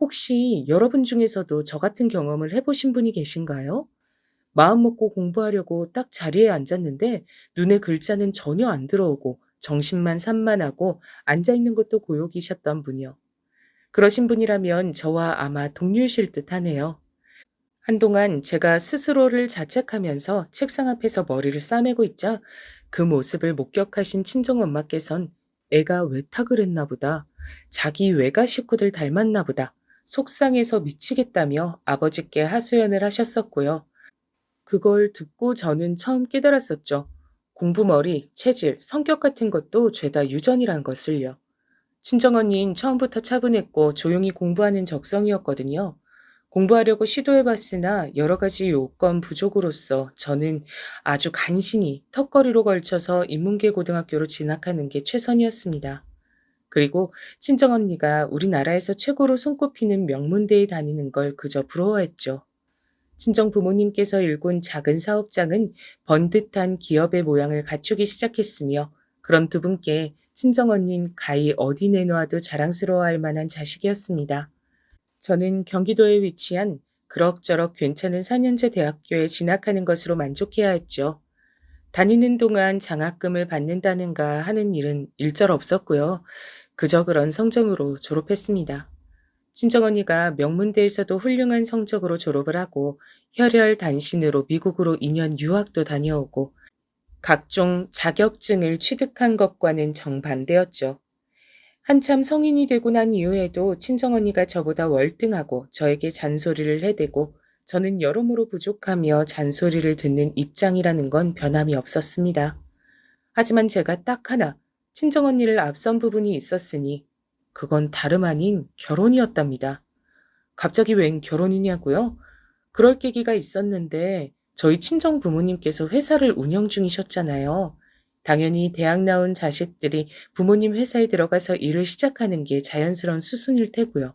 혹시 여러분 중에서도 저 같은 경험을 해보신 분이 계신가요? 마음 먹고 공부하려고 딱 자리에 앉았는데 눈에 글자는 전혀 안 들어오고 정신만 산만하고 앉아있는 것도 고역이셨던 분이요. 그러신 분이라면 저와 아마 동료이실 듯 하네요. 한동안 제가 스스로를 자책하면서 책상 앞에서 머리를 싸매고 있자 그 모습을 목격하신 친정엄마께선 애가 외탁을 했나 보다. 자기 외가 식구들 닮았나 보다. 속상해서 미치겠다며 아버지께 하소연을 하셨었고요. 그걸 듣고 저는 처음 깨달았었죠. 공부머리, 체질, 성격 같은 것도 죄다 유전이란 것을요. 친정언니는 처음부터 차분했고 조용히 공부하는 적성이었거든요. 공부하려고 시도해봤으나 여러 가지 요건 부족으로서 저는 아주 간신히 턱걸이로 걸쳐서 인문계 고등학교로 진학하는 게 최선이었습니다. 그리고 친정언니가 우리나라에서 최고로 손꼽히는 명문대에 다니는 걸 그저 부러워했죠. 친정 부모님께서 일군 작은 사업장은 번듯한 기업의 모양을 갖추기 시작했으며 그런 두 분께 친정언니는 가히 어디 내놓아도 자랑스러워할 만한 자식이었습니다. 저는 경기도에 위치한 그럭저럭 괜찮은 4년제 대학교에 진학하는 것으로 만족해야 했죠. 다니는 동안 장학금을 받는다는가 하는 일은 일절 없었고요. 그저 그런 성적으로 졸업했습니다. 친정언니가 명문대에서도 훌륭한 성적으로 졸업을 하고 혈혈단신으로 미국으로 2년 유학도 다녀오고 각종 자격증을 취득한 것과는 정반대였죠. 한참 성인이 되고 난 이후에도 친정언니가 저보다 월등하고 저에게 잔소리를 해대고 저는 여러모로 부족하며 잔소리를 듣는 입장이라는 건 변함이 없었습니다. 하지만 제가 딱 하나 친정언니를 앞선 부분이 있었으니 그건 다름 아닌 결혼이었답니다. 갑자기 웬 결혼이냐고요? 그럴 계기가 있었는데 저희 친정 부모님께서 회사를 운영 중이셨잖아요. 당연히 대학 나온 자식들이 부모님 회사에 들어가서 일을 시작하는 게 자연스러운 수순일 테고요.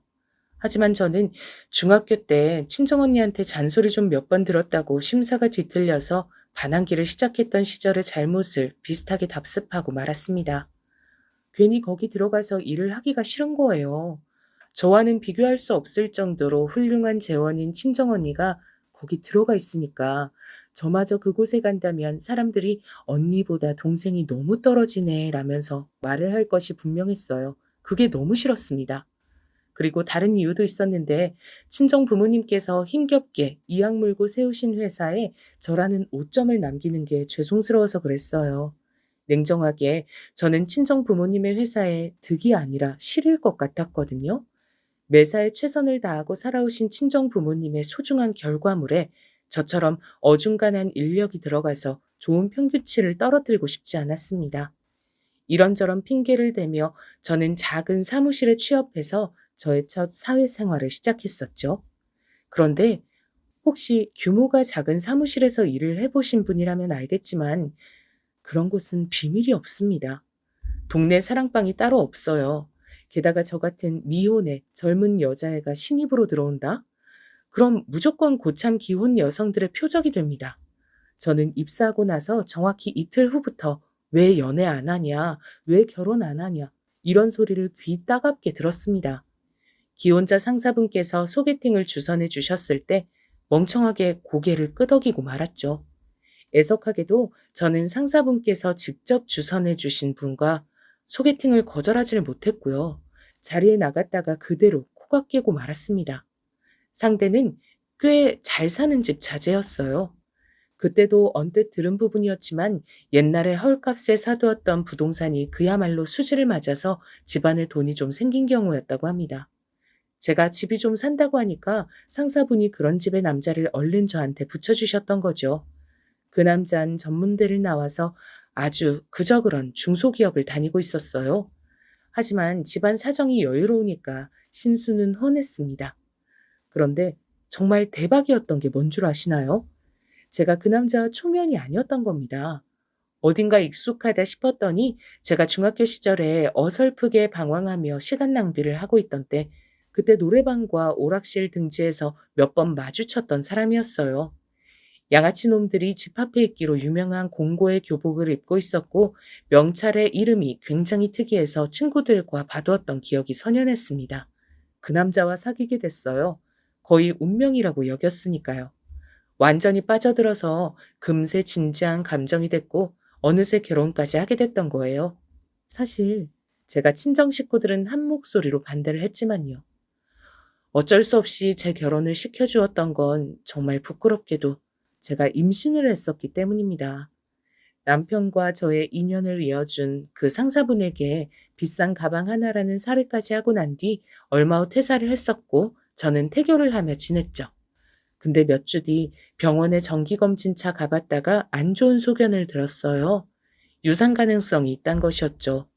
하지만 저는 중학교 때 친정언니한테 잔소리 좀 몇 번 들었다고 심사가 뒤틀려서 반항기를 시작했던 시절의 잘못을 비슷하게 답습하고 말았습니다. 괜히 거기 들어가서 일을 하기가 싫은 거예요. 저와는 비교할 수 없을 정도로 훌륭한 재원인 친정언니가 거기 들어가 있으니까 저마저 그곳에 간다면 사람들이 언니보다 동생이 너무 떨어지네 라면서 말을 할 것이 분명했어요. 그게 너무 싫었습니다. 그리고 다른 이유도 있었는데 친정 부모님께서 힘겹게 이악 물고 세우신 회사에 저라는 오점을 남기는 게 죄송스러워서 그랬어요. 냉정하게 저는 친정 부모님의 회사에 득이 아니라 실일 것 같았거든요. 매사에 최선을 다하고 살아오신 친정 부모님의 소중한 결과물에 저처럼 어중간한 인력이 들어가서 좋은 평균치를 떨어뜨리고 싶지 않았습니다. 이런저런 핑계를 대며 저는 작은 사무실에 취업해서 저의 첫 사회생활을 시작했었죠. 그런데 혹시 규모가 작은 사무실에서 일을 해보신 분이라면 알겠지만 그런 곳은 비밀이 없습니다. 동네 사랑방이 따로 없어요. 게다가 저 같은 미혼의 젊은 여자애가 신입으로 들어온다? 그럼 무조건 고참 기혼 여성들의 표적이 됩니다. 저는 입사하고 나서 정확히 이틀 후부터 왜 연애 안 하냐, 왜 결혼 안 하냐 이런 소리를 귀 따갑게 들었습니다. 기혼자 상사분께서 소개팅을 주선해 주셨을 때 멍청하게 고개를 끄덕이고 말았죠. 애석하게도 저는 상사분께서 직접 주선해 주신 분과 소개팅을 거절하지를 못했고요. 자리에 나갔다가 그대로 코가 깨고 말았습니다. 상대는 꽤 잘 사는 집 자제였어요. 그때도 언뜻 들은 부분이었지만 옛날에 헐값에 사두었던 부동산이 그야말로 수지를 맞아서 집안에 돈이 좀 생긴 경우였다고 합니다. 제가 집이 좀 산다고 하니까 상사분이 그런 집의 남자를 얼른 저한테 붙여주셨던 거죠. 그 남자는 전문대를 나와서 아주 그저 그런 중소기업을 다니고 있었어요. 하지만 집안 사정이 여유로우니까 신수는 훤했습니다. 그런데 정말 대박이었던 게 뭔 줄 아시나요? 제가 그 남자와 초면이 아니었던 겁니다. 어딘가 익숙하다 싶었더니 제가 중학교 시절에 어설프게 방황하며 시간 낭비를 하고 있던 때 그때 노래방과 오락실 등지에서 몇 번 마주쳤던 사람이었어요. 양아치 놈들이 집 앞에 있기로 유명한 공고의 교복을 입고 있었고 명찰의 이름이 굉장히 특이해서 친구들과 봐두었던 기억이 선연했습니다. 그 남자와 사귀게 됐어요. 거의 운명이라고 여겼으니까요. 완전히 빠져들어서 금세 진지한 감정이 됐고 어느새 결혼까지 하게 됐던 거예요. 사실 제가 친정 식구들은 한 목소리로 반대를 했지만요. 어쩔 수 없이 제 결혼을 시켜주었던 건 정말 부끄럽게도 제가 임신을 했었기 때문입니다. 남편과 저의 인연을 이어준 그 상사분에게 비싼 가방 하나라는 사례까지 하고 난 뒤 얼마 후 퇴사를 했었고 저는 태교를 하며 지냈죠. 근데 몇 주 뒤 병원에 정기검진차 가봤다가 안 좋은 소견을 들었어요. 유산 가능성이 있단 것이었죠.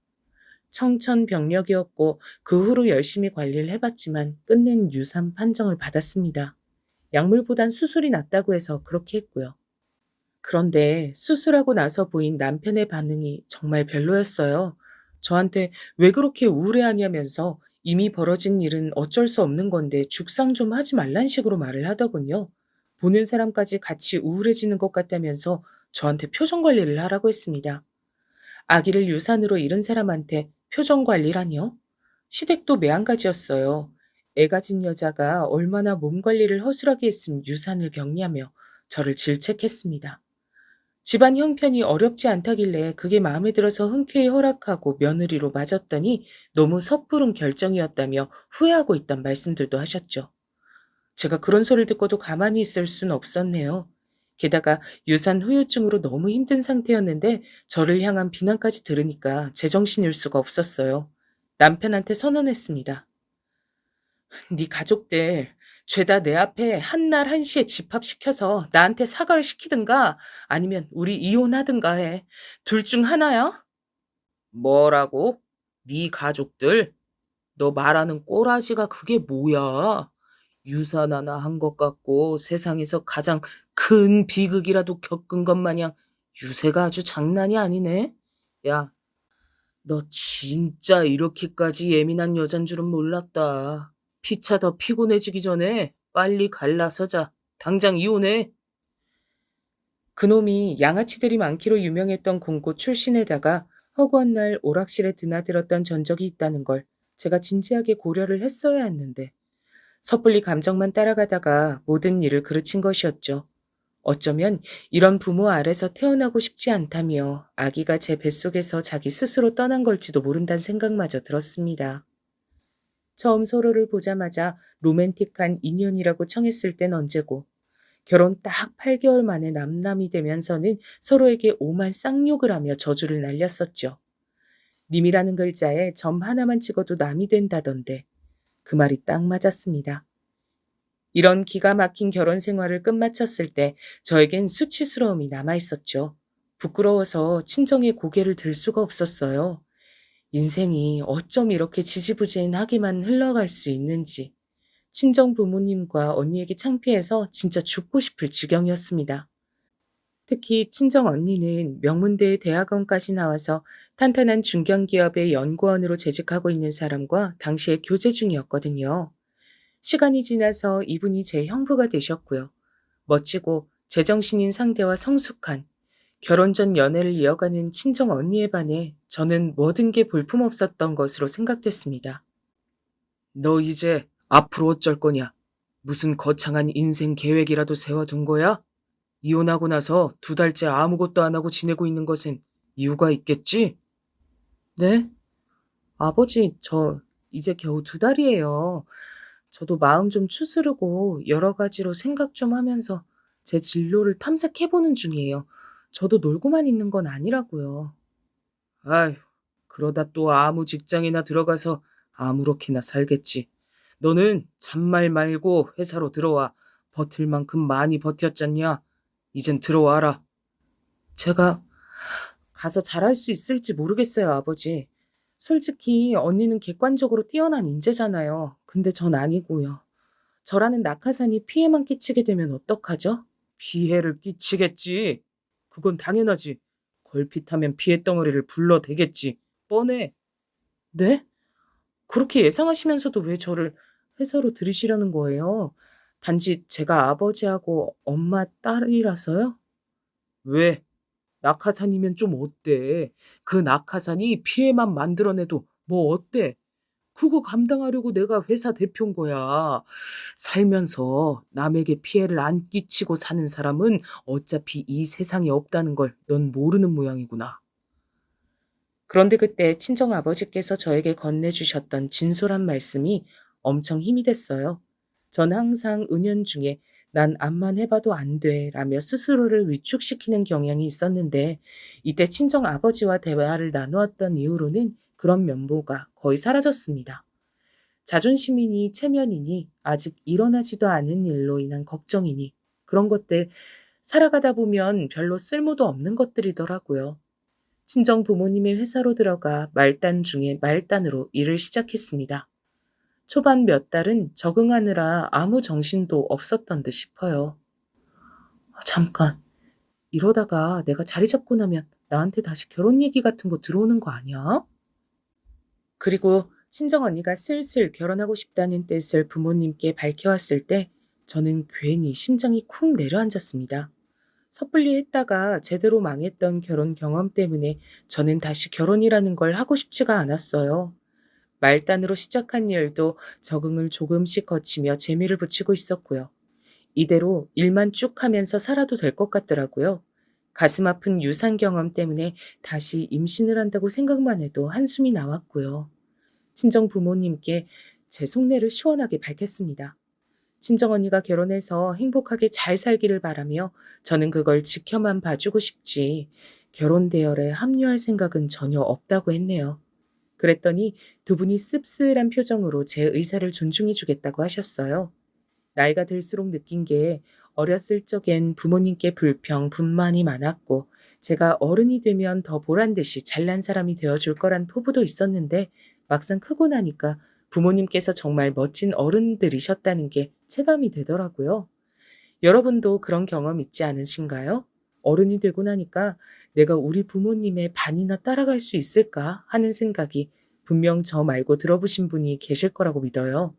청천벽력이었고 그 후로 열심히 관리를 해봤지만 끝낸 유산 판정을 받았습니다. 약물보단 수술이 낫다고 해서 그렇게 했고요. 그런데 수술하고 나서 보인 남편의 반응이 정말 별로였어요. 저한테 왜 그렇게 우울해하냐면서 이미 벌어진 일은 어쩔 수 없는 건데 죽상 좀 하지 말란 식으로 말을 하더군요. 보는 사람까지 같이 우울해지는 것 같다면서 저한테 표정 관리를 하라고 했습니다. 아기를 유산으로 잃은 사람한테 표정 관리라뇨? 시댁도 매한가지였어요. 애 가진 여자가 얼마나 몸 관리를 허술하게 했으면 유산을 격리하며 저를 질책했습니다. 집안 형편이 어렵지 않다길래 그게 마음에 들어서 흔쾌히 허락하고 며느리로 맞았더니 너무 섣부른 결정이었다며 후회하고 있단 말씀들도 하셨죠. 제가 그런 소리를 듣고도 가만히 있을 순 없었네요. 게다가 유산 후유증으로 너무 힘든 상태였는데 저를 향한 비난까지 들으니까 제정신일 수가 없었어요. 남편한테 선언했습니다. 네 가족들 죄다 내 앞에 한날 한시에 집합시켜서 나한테 사과를 시키든가 아니면 우리 이혼하든가 해. 둘 중 하나야? 뭐라고? 네 가족들? 너 말하는 꼬라지가 그게 뭐야? 유산 하나 한 것 같고 세상에서 가장 큰 비극이라도 겪은 것 마냥 유세가 아주 장난이 아니네. 야, 너 진짜 이렇게까지 예민한 여잔 줄은 몰랐다. 피차 더 피곤해지기 전에 빨리 갈라서자. 당장 이혼해. 그놈이 양아치들이 많기로 유명했던 공고 출신에다가 허구한 날 오락실에 드나들었던 전적이 있다는 걸 제가 진지하게 고려를 했어야 했는데 섣불리 감정만 따라가다가 모든 일을 그르친 것이었죠. 어쩌면 이런 부모 아래서 태어나고 싶지 않다며 아기가 제 뱃속에서 자기 스스로 떠난 걸지도 모른다는 생각마저 들었습니다. 처음 서로를 보자마자 로맨틱한 인연이라고 청했을 땐 언제고 결혼 딱 8개월 만에 남남이 되면서는 서로에게 오만 쌍욕을 하며 저주를 날렸었죠. 님이라는 글자에 점 하나만 찍어도 남이 된다던데 그 말이 딱 맞았습니다. 이런 기가 막힌 결혼 생활을 끝마쳤을 때 저에겐 수치스러움이 남아있었죠. 부끄러워서 친정에 고개를 들 수가 없었어요. 인생이 어쩜 이렇게 지지부진하게만 흘러갈 수 있는지. 친정 부모님과 언니에게 창피해서 진짜 죽고 싶을 지경이었습니다. 특히 친정 언니는 명문대의 대학원까지 나와서 탄탄한 중견기업의 연구원으로 재직하고 있는 사람과 당시에 교제 중이었거든요. 시간이 지나서 이분이 제 형부가 되셨고요. 멋지고 제정신인 상대와 성숙한 결혼 전 연애를 이어가는 친정 언니에 반해 저는 모든 게 볼품없었던 것으로 생각됐습니다. 너 이제 앞으로 어쩔 거냐? 무슨 거창한 인생 계획이라도 세워둔 거야? 이혼하고 나서 2달째 아무것도 안 하고 지내고 있는 것엔 이유가 있겠지? 네? 아버지, 저 이제 겨우 2달이에요. 저도 마음 좀 추스르고 여러 가지로 생각 좀 하면서 제 진로를 탐색해보는 중이에요. 저도 놀고만 있는 건 아니라고요. 아휴, 그러다 또 아무 직장이나 들어가서 아무렇게나 살겠지. 너는 잔말 말고 회사로 들어와. 버틸 만큼 많이 버텼잖냐. 이젠 들어와라. 제가 가서 잘할 수 있을지 모르겠어요, 아버지. 솔직히 언니는 객관적으로 뛰어난 인재잖아요. 근데 전 아니고요. 저라는 낙하산이 피해만 끼치게 되면 어떡하죠? 피해를 끼치겠지. 그건 당연하지. 걸핏하면 피해 덩어리를 불러대겠지. 뻔해. 네? 그렇게 예상하시면서도 왜 저를 회사로 들이시려는 거예요? 단지 제가 아버지하고 엄마 딸이라서요? 왜? 낙하산이면 좀 어때? 그 낙하산이 피해만 만들어내도 뭐 어때? 그거 감당하려고 내가 회사 대표인 거야. 살면서 남에게 피해를 안 끼치고 사는 사람은 어차피 이 세상에 없다는 걸 넌 모르는 모양이구나. 그런데 그때 친정 아버지께서 저에게 건네주셨던 진솔한 말씀이 엄청 힘이 됐어요. 전 항상 은연중에 난 암만 해봐도 안 돼 라며 스스로를 위축시키는 경향이 있었는데 이때 친정 아버지와 대화를 나누었던 이후로는 그런 면모가 거의 사라졌습니다. 자존심이니 체면이니 아직 일어나지도 않은 일로 인한 걱정이니 그런 것들 살아가다 보면 별로 쓸모도 없는 것들이더라고요. 친정 부모님의 회사로 들어가 말단 중에 말단으로 일을 시작했습니다. 초반 몇 달은 적응하느라 아무 정신도 없었던 듯 싶어요. 잠깐, 이러다가 내가 자리 잡고 나면 나한테 다시 결혼 얘기 같은 거 들어오는 거 아니야? 그리고 친정언니가 슬슬 결혼하고 싶다는 뜻을 부모님께 밝혀왔을 때 저는 괜히 심장이 쿵 내려앉았습니다. 섣불리 했다가 제대로 망했던 결혼 경험 때문에 저는 다시 결혼이라는 걸 하고 싶지가 않았어요. 말단으로 시작한 일도 적응을 조금씩 거치며 재미를 붙이고 있었고요. 이대로 일만 쭉 하면서 살아도 될 것 같더라고요. 가슴 아픈 유산 경험 때문에 다시 임신을 한다고 생각만 해도 한숨이 나왔고요. 친정 부모님께 제 속내를 시원하게 밝혔습니다. 친정언니가 결혼해서 행복하게 잘 살기를 바라며 저는 그걸 지켜만 봐주고 싶지 결혼 대열에 합류할 생각은 전혀 없다고 했네요. 그랬더니 두 분이 씁쓸한 표정으로 제 의사를 존중해 주겠다고 하셨어요. 나이가 들수록 느낀 게 어렸을 적엔 부모님께 불평, 분만이 많았고 제가 어른이 되면 더 보란 듯이 잘난 사람이 되어줄 거란 포부도 있었는데 막상 크고 나니까 부모님께서 정말 멋진 어른들이셨다는 게 체감이 되더라고요. 여러분도 그런 경험 있지 않으신가요? 어른이 되고 나니까 내가 우리 부모님의 반이나 따라갈 수 있을까 하는 생각이 분명 저 말고 들어보신 분이 계실 거라고 믿어요.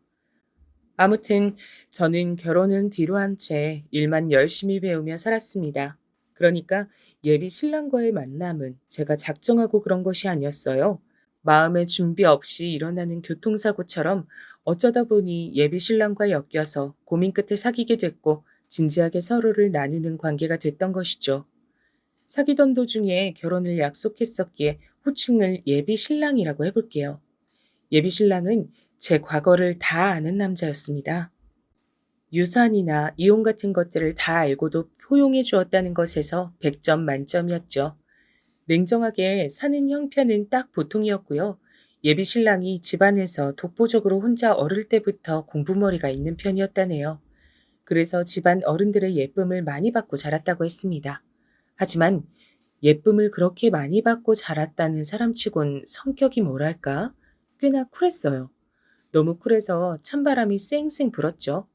아무튼 저는 결혼은 뒤로 한 채 일만 열심히 배우며 살았습니다. 그러니까 예비 신랑과의 만남은 제가 작정하고 그런 것이 아니었어요. 마음의 준비 없이 일어나는 교통사고처럼 어쩌다 보니 예비 신랑과 엮여서 고민 끝에 사귀게 됐고 진지하게 서로를 나누는 관계가 됐던 것이죠. 사귀던 도중에 결혼을 약속했었기에 호칭을 예비 신랑이라고 해볼게요. 예비 신랑은 제 과거를 다 아는 남자였습니다. 유산이나 이혼 같은 것들을 다 알고도 포용해 주었다는 것에서 100점 만점이었죠. 냉정하게 사는 형편은 딱 보통이었고요. 예비 신랑이 집안에서 독보적으로 혼자 어릴 때부터 공부머리가 있는 편이었다네요. 그래서 집안 어른들의 예쁨을 많이 받고 자랐다고 했습니다. 하지만 예쁨을 그렇게 많이 받고 자랐다는 사람치곤 성격이 뭐랄까? 꽤나 쿨했어요. 너무 쿨해서 찬바람이 쌩쌩 불었죠.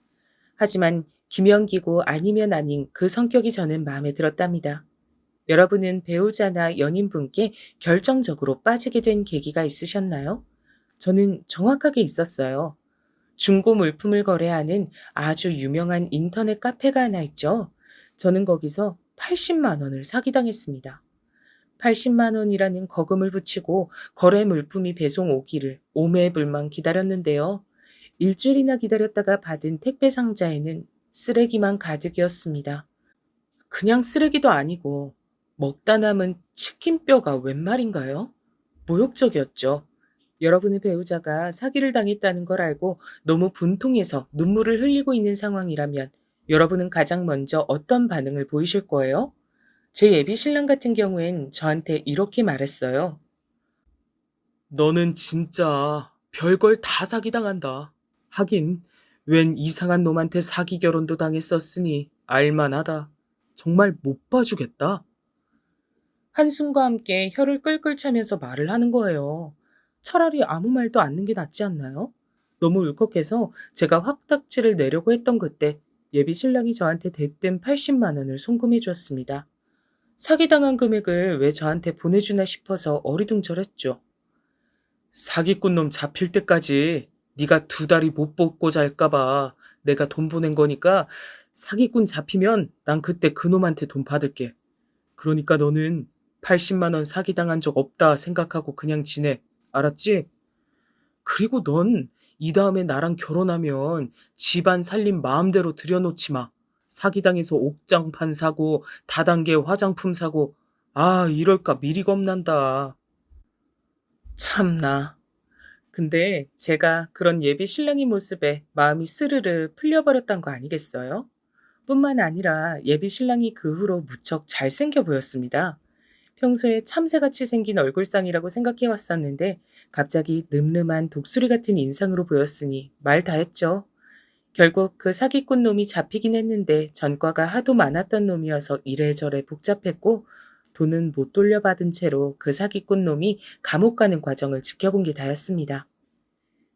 하지만 기면기고 아니면 아닌 그 성격이 저는 마음에 들었답니다. 여러분은 배우자나 연인분께 결정적으로 빠지게 된 계기가 있으셨나요? 저는 정확하게 있었어요. 중고 물품을 거래하는 아주 유명한 인터넷 카페가 하나 있죠. 저는 거기서 80만 원을 사기당했습니다. 80만 원이라는 거금을 붙이고 거래 물품이 배송 오기를 오매불망 기다렸는데요. 일주일이나 기다렸다가 받은 택배 상자에는 쓰레기만 가득이었습니다. 그냥 쓰레기도 아니고 먹다 남은 치킨뼈가 웬 말인가요? 모욕적이었죠. 여러분의 배우자가 사기를 당했다는 걸 알고 너무 분통해서 눈물을 흘리고 있는 상황이라면 여러분은 가장 먼저 어떤 반응을 보이실 거예요? 제 예비 신랑 같은 경우엔 저한테 이렇게 말했어요. 너는 진짜 별걸 다 사기당한다. 하긴 웬 이상한 놈한테 사기 결혼도 당했었으니 알만하다. 정말 못 봐주겠다. 한숨과 함께 혀를 끌끌 차면서 말을 하는 거예요. 차라리 아무 말도 않는 게 낫지 않나요? 너무 울컥해서 제가 확딱지를 내려고 했던 그때 예비 신랑이 저한테 대뜸 80만 원을 송금해 주었습니다. 사기당한 금액을 왜 저한테 보내주나 싶어서 어리둥절했죠. 사기꾼 놈 잡힐 때까지 네가 2달이 못 먹고 잘까봐 내가 돈 보낸 거니까 사기꾼 잡히면 난 그때 그 놈한테 돈 받을게. 그러니까 너는 80만 원 사기당한 적 없다 생각하고 그냥 지내. 알았지? 그리고 넌 이 다음에 나랑 결혼하면 집안 살림 마음대로 들여놓지 마. 사기당해서 옥장판 사고 다단계 화장품 사고 이럴까 미리 겁난다. 참나. 근데 제가 그런 예비 신랑의 모습에 마음이 스르르 풀려버렸던 거 아니겠어요? 뿐만 아니라 예비 신랑이 그 후로 무척 잘생겨 보였습니다. 평소에 참새같이 생긴 얼굴상이라고 생각해 왔었는데 갑자기 늠름한 독수리 같은 인상으로 보였으니 말 다 했죠. 결국 그 사기꾼 놈이 잡히긴 했는데 전과가 하도 많았던 놈이어서 이래저래 복잡했고 돈은 못 돌려받은 채로 그 사기꾼 놈이 감옥 가는 과정을 지켜본 게 다였습니다.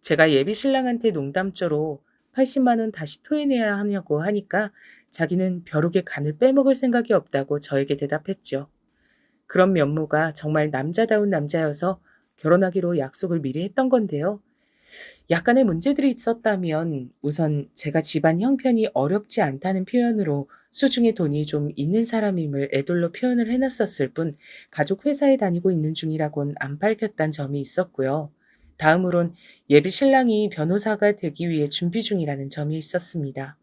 제가 예비 신랑한테 농담조로 80만 원 다시 토해내야 하냐고 하니까 자기는 벼룩의 간을 빼먹을 생각이 없다고 저에게 대답했죠. 그런 면모가 정말 남자다운 남자여서 결혼하기로 약속을 미리 했던 건데요. 약간의 문제들이 있었다면 우선 제가 집안 형편이 어렵지 않다는 표현으로 수중에 돈이 좀 있는 사람임을 애둘러 표현을 해놨었을 뿐 가족 회사에 다니고 있는 중이라곤 안 밝혔단 점이 있었고요. 다음으론 예비 신랑이 변호사가 되기 위해 준비 중이라는 점이 있었습니다.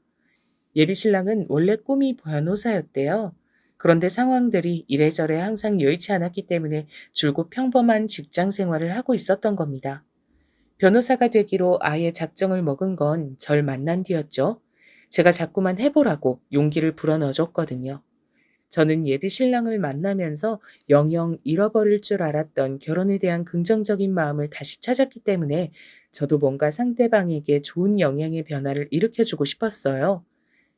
예비 신랑은 원래 꿈이 변호사였대요. 그런데 상황들이 이래저래 항상 여의치 않았기 때문에 줄곧 평범한 직장 생활을 하고 있었던 겁니다. 변호사가 되기로 아예 작정을 먹은 건 절 만난 뒤였죠. 제가 자꾸만 해보라고 용기를 불어넣어줬거든요. 저는 예비 신랑을 만나면서 영영 잃어버릴 줄 알았던 결혼에 대한 긍정적인 마음을 다시 찾았기 때문에 저도 뭔가 상대방에게 좋은 영향의 변화를 일으켜주고 싶었어요.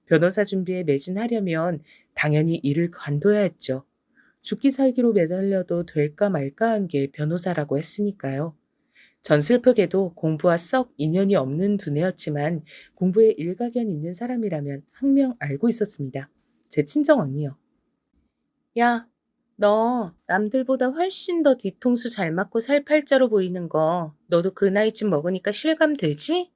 변호사 준비에 매진하려면 당연히 일을 관둬야 했죠. 죽기 살기로 매달려도 될까 말까 한 게 변호사라고 했으니까요. 전 슬프게도 공부와 썩 인연이 없는 두뇌였지만 공부에 일가견 있는 사람이라면 항명 알고 있었습니다. 제 친정 언니요. 야, 너 남들보다 훨씬 더 뒤통수 잘 맞고 살팔자로 보이는 거 너도 그 나이쯤 먹으니까 실감되지?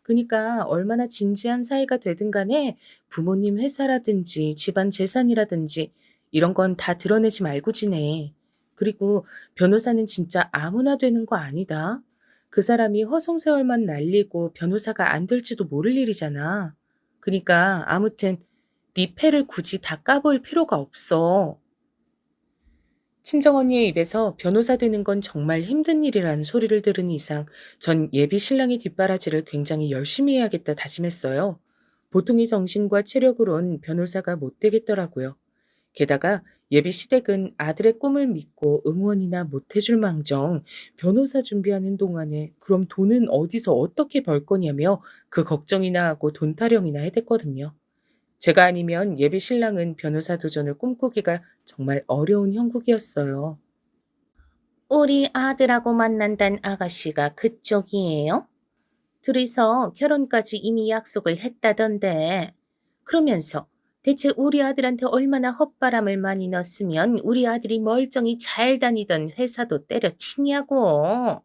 그니까 얼마나 진지한 사이가 되든 간에 부모님 회사라든지 집안 재산이라든지 이런 건 다 드러내지 말고 지내. 그리고 변호사는 진짜 아무나 되는 거 아니다. 그 사람이 허송세월만 날리고 변호사가 안 될지도 모를 일이잖아. 그니까 아무튼 네 패를 굳이 다 까볼 필요가 없어. 친정언니의 입에서 변호사 되는 건 정말 힘든 일이라는 소리를 들은 이상 전 예비 신랑의 뒷바라지를 굉장히 열심히 해야겠다 다짐했어요. 보통의 정신과 체력으론 변호사가 못 되겠더라고요. 게다가 예비 시댁은 아들의 꿈을 믿고 응원이나 못 해줄 망정 변호사 준비하는 동안에 그럼 돈은 어디서 어떻게 벌 거냐며 그 걱정이나 하고 돈 타령이나 해댔거든요. 제가 아니면 예비 신랑은 변호사 도전을 꿈꾸기가 정말 어려운 형국이었어요. 우리 아들하고 만난다는 아가씨가 그쪽이에요? 둘이서 결혼까지 이미 약속을 했다던데. 그러면서 대체 우리 아들한테 얼마나 헛바람을 많이 넣었으면 우리 아들이 멀쩡히 잘 다니던 회사도 때려치냐고.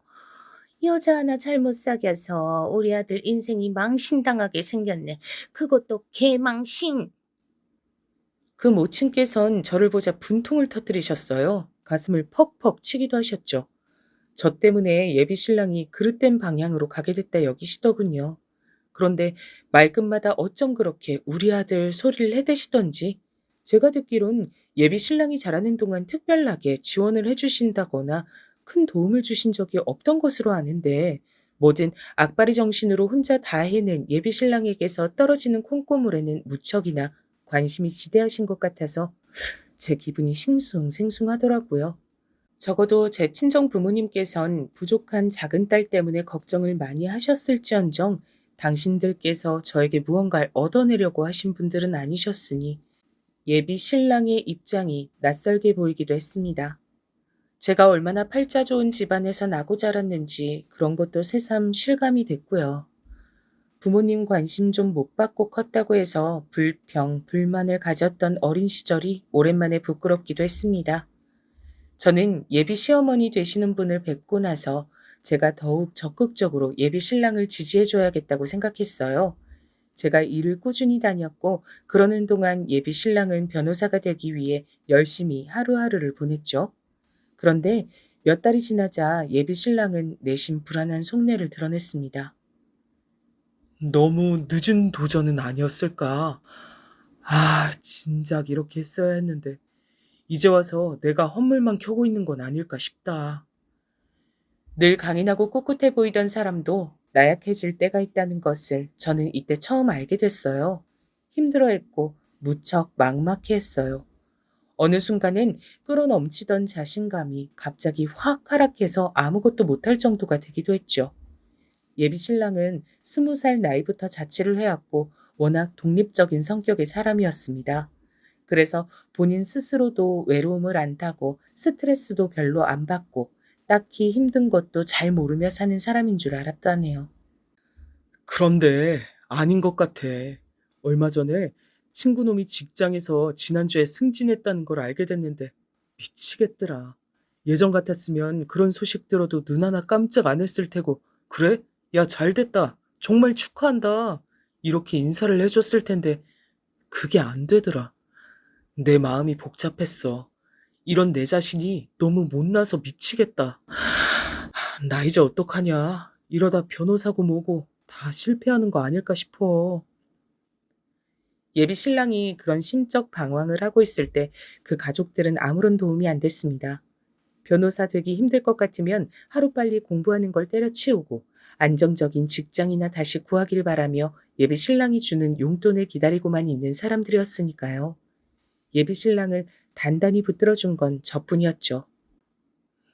여자 하나 잘못 사귀어서 우리 아들 인생이 망신당하게 생겼네. 그것도 개망신. 그 모친께선 저를 보자 분통을 터뜨리셨어요. 가슴을 퍽퍽 치기도 하셨죠. 저 때문에 예비 신랑이 그릇된 방향으로 가게 됐다 여기시더군요. 그런데 말끝마다 어쩜 그렇게 우리 아들 소리를 해대시던지 제가 듣기론 예비 신랑이 자라는 동안 특별하게 지원을 해주신다거나 큰 도움을 주신 적이 없던 것으로 아는데 뭐든 악바리 정신으로 혼자 다 해낸 예비 신랑에게서 떨어지는 콩고물에는 무척이나 관심이 지대하신 것 같아서 제 기분이 싱숭생숭하더라고요. 적어도 제 친정 부모님께선 부족한 작은 딸 때문에 걱정을 많이 하셨을지언정 당신들께서 저에게 무언가를 얻어내려고 하신 분들은 아니셨으니 예비 신랑의 입장이 낯설게 보이기도 했습니다. 제가 얼마나 팔자 좋은 집안에서 나고 자랐는지 그런 것도 새삼 실감이 됐고요. 부모님 관심 좀 못 받고 컸다고 해서 불평, 불만을 가졌던 어린 시절이 오랜만에 부끄럽기도 했습니다. 저는 예비 시어머니 되시는 분을 뵙고 나서 제가 더욱 적극적으로 예비 신랑을 지지해줘야겠다고 생각했어요. 제가 일을 꾸준히 다녔고 그러는 동안 예비 신랑은 변호사가 되기 위해 열심히 하루하루를 보냈죠. 그런데 몇 달이 지나자 예비 신랑은 내심 불안한 속내를 드러냈습니다. 너무 늦은 도전은 아니었을까? 진작 이렇게 했어야 했는데 이제 와서 내가 헛물만 켜고 있는 건 아닐까 싶다. 늘 강인하고 꿋꿋해 보이던 사람도 나약해질 때가 있다는 것을 저는 이때 처음 알게 됐어요. 힘들어했고 무척 막막해했어요. 어느 순간엔 끌어넘치던 자신감이 갑자기 확 하락해서 아무것도 못할 정도가 되기도 했죠. 예비 신랑은 20살 나이부터 자취를 해왔고 워낙 독립적인 성격의 사람이었습니다. 그래서 본인 스스로도 외로움을 안 타고 스트레스도 별로 안 받고 딱히 힘든 것도 잘 모르며 사는 사람인 줄 알았다네요. 그런데 아닌 것 같아. 얼마 전에 친구놈이 직장에서 지난주에 승진했다는 걸 알게 됐는데 미치겠더라. 예전 같았으면 그런 소식 들어도 눈 하나 깜짝 안 했을 테고, 그래? 야, 잘 됐다. 정말 축하한다. 이렇게 인사를 해줬을 텐데 그게 안 되더라. 내 마음이 복잡했어. 이런 내 자신이 너무 못나서 미치겠다. 나 이제 어떡하냐. 이러다 변호사고 뭐고 다 실패하는 거 아닐까 싶어. 예비 신랑이 그런 심적 방황을 하고 있을 때 그 가족들은 아무런 도움이 안 됐습니다. 변호사 되기 힘들 것 같으면 하루빨리 공부하는 걸 때려치우고 안정적인 직장이나 다시 구하길 바라며 예비 신랑이 주는 용돈을 기다리고만 있는 사람들이었으니까요. 예비 신랑을 단단히 붙들어준 건 저뿐이었죠.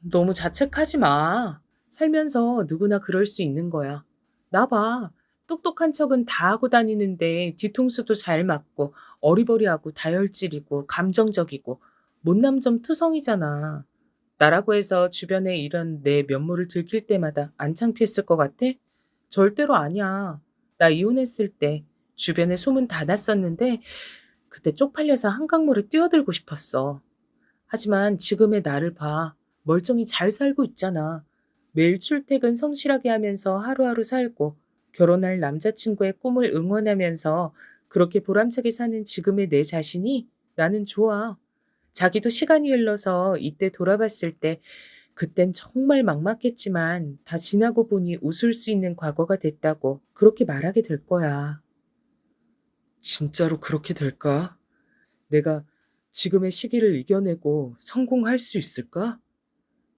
너무 자책하지 마. 살면서 누구나 그럴 수 있는 거야. 나 봐. 똑똑한 척은 다 하고 다니는데 뒤통수도 잘 맞고 어리버리하고 다혈질이고 감정적이고 못남 좀 투성이잖아. 나라고 해서 주변에 이런 내 면모를 들킬 때마다 안 창피했을 것 같아? 절대로 아니야. 나 이혼했을 때 주변에 소문 다 났었는데 그때 쪽팔려서 한강물에 뛰어들고 싶었어. 하지만 지금의 나를 봐. 멀쩡히 잘 살고 있잖아. 매일 출퇴근 성실하게 하면서 하루하루 살고 결혼할 남자친구의 꿈을 응원하면서 그렇게 보람차게 사는 지금의 내 자신이 나는 좋아. 자기도 시간이 흘러서 이때 돌아봤을 때 그땐 정말 막막했지만 다 지나고 보니 웃을 수 있는 과거가 됐다고 그렇게 말하게 될 거야. 진짜로 그렇게 될까? 내가 지금의 시기를 이겨내고 성공할 수 있을까?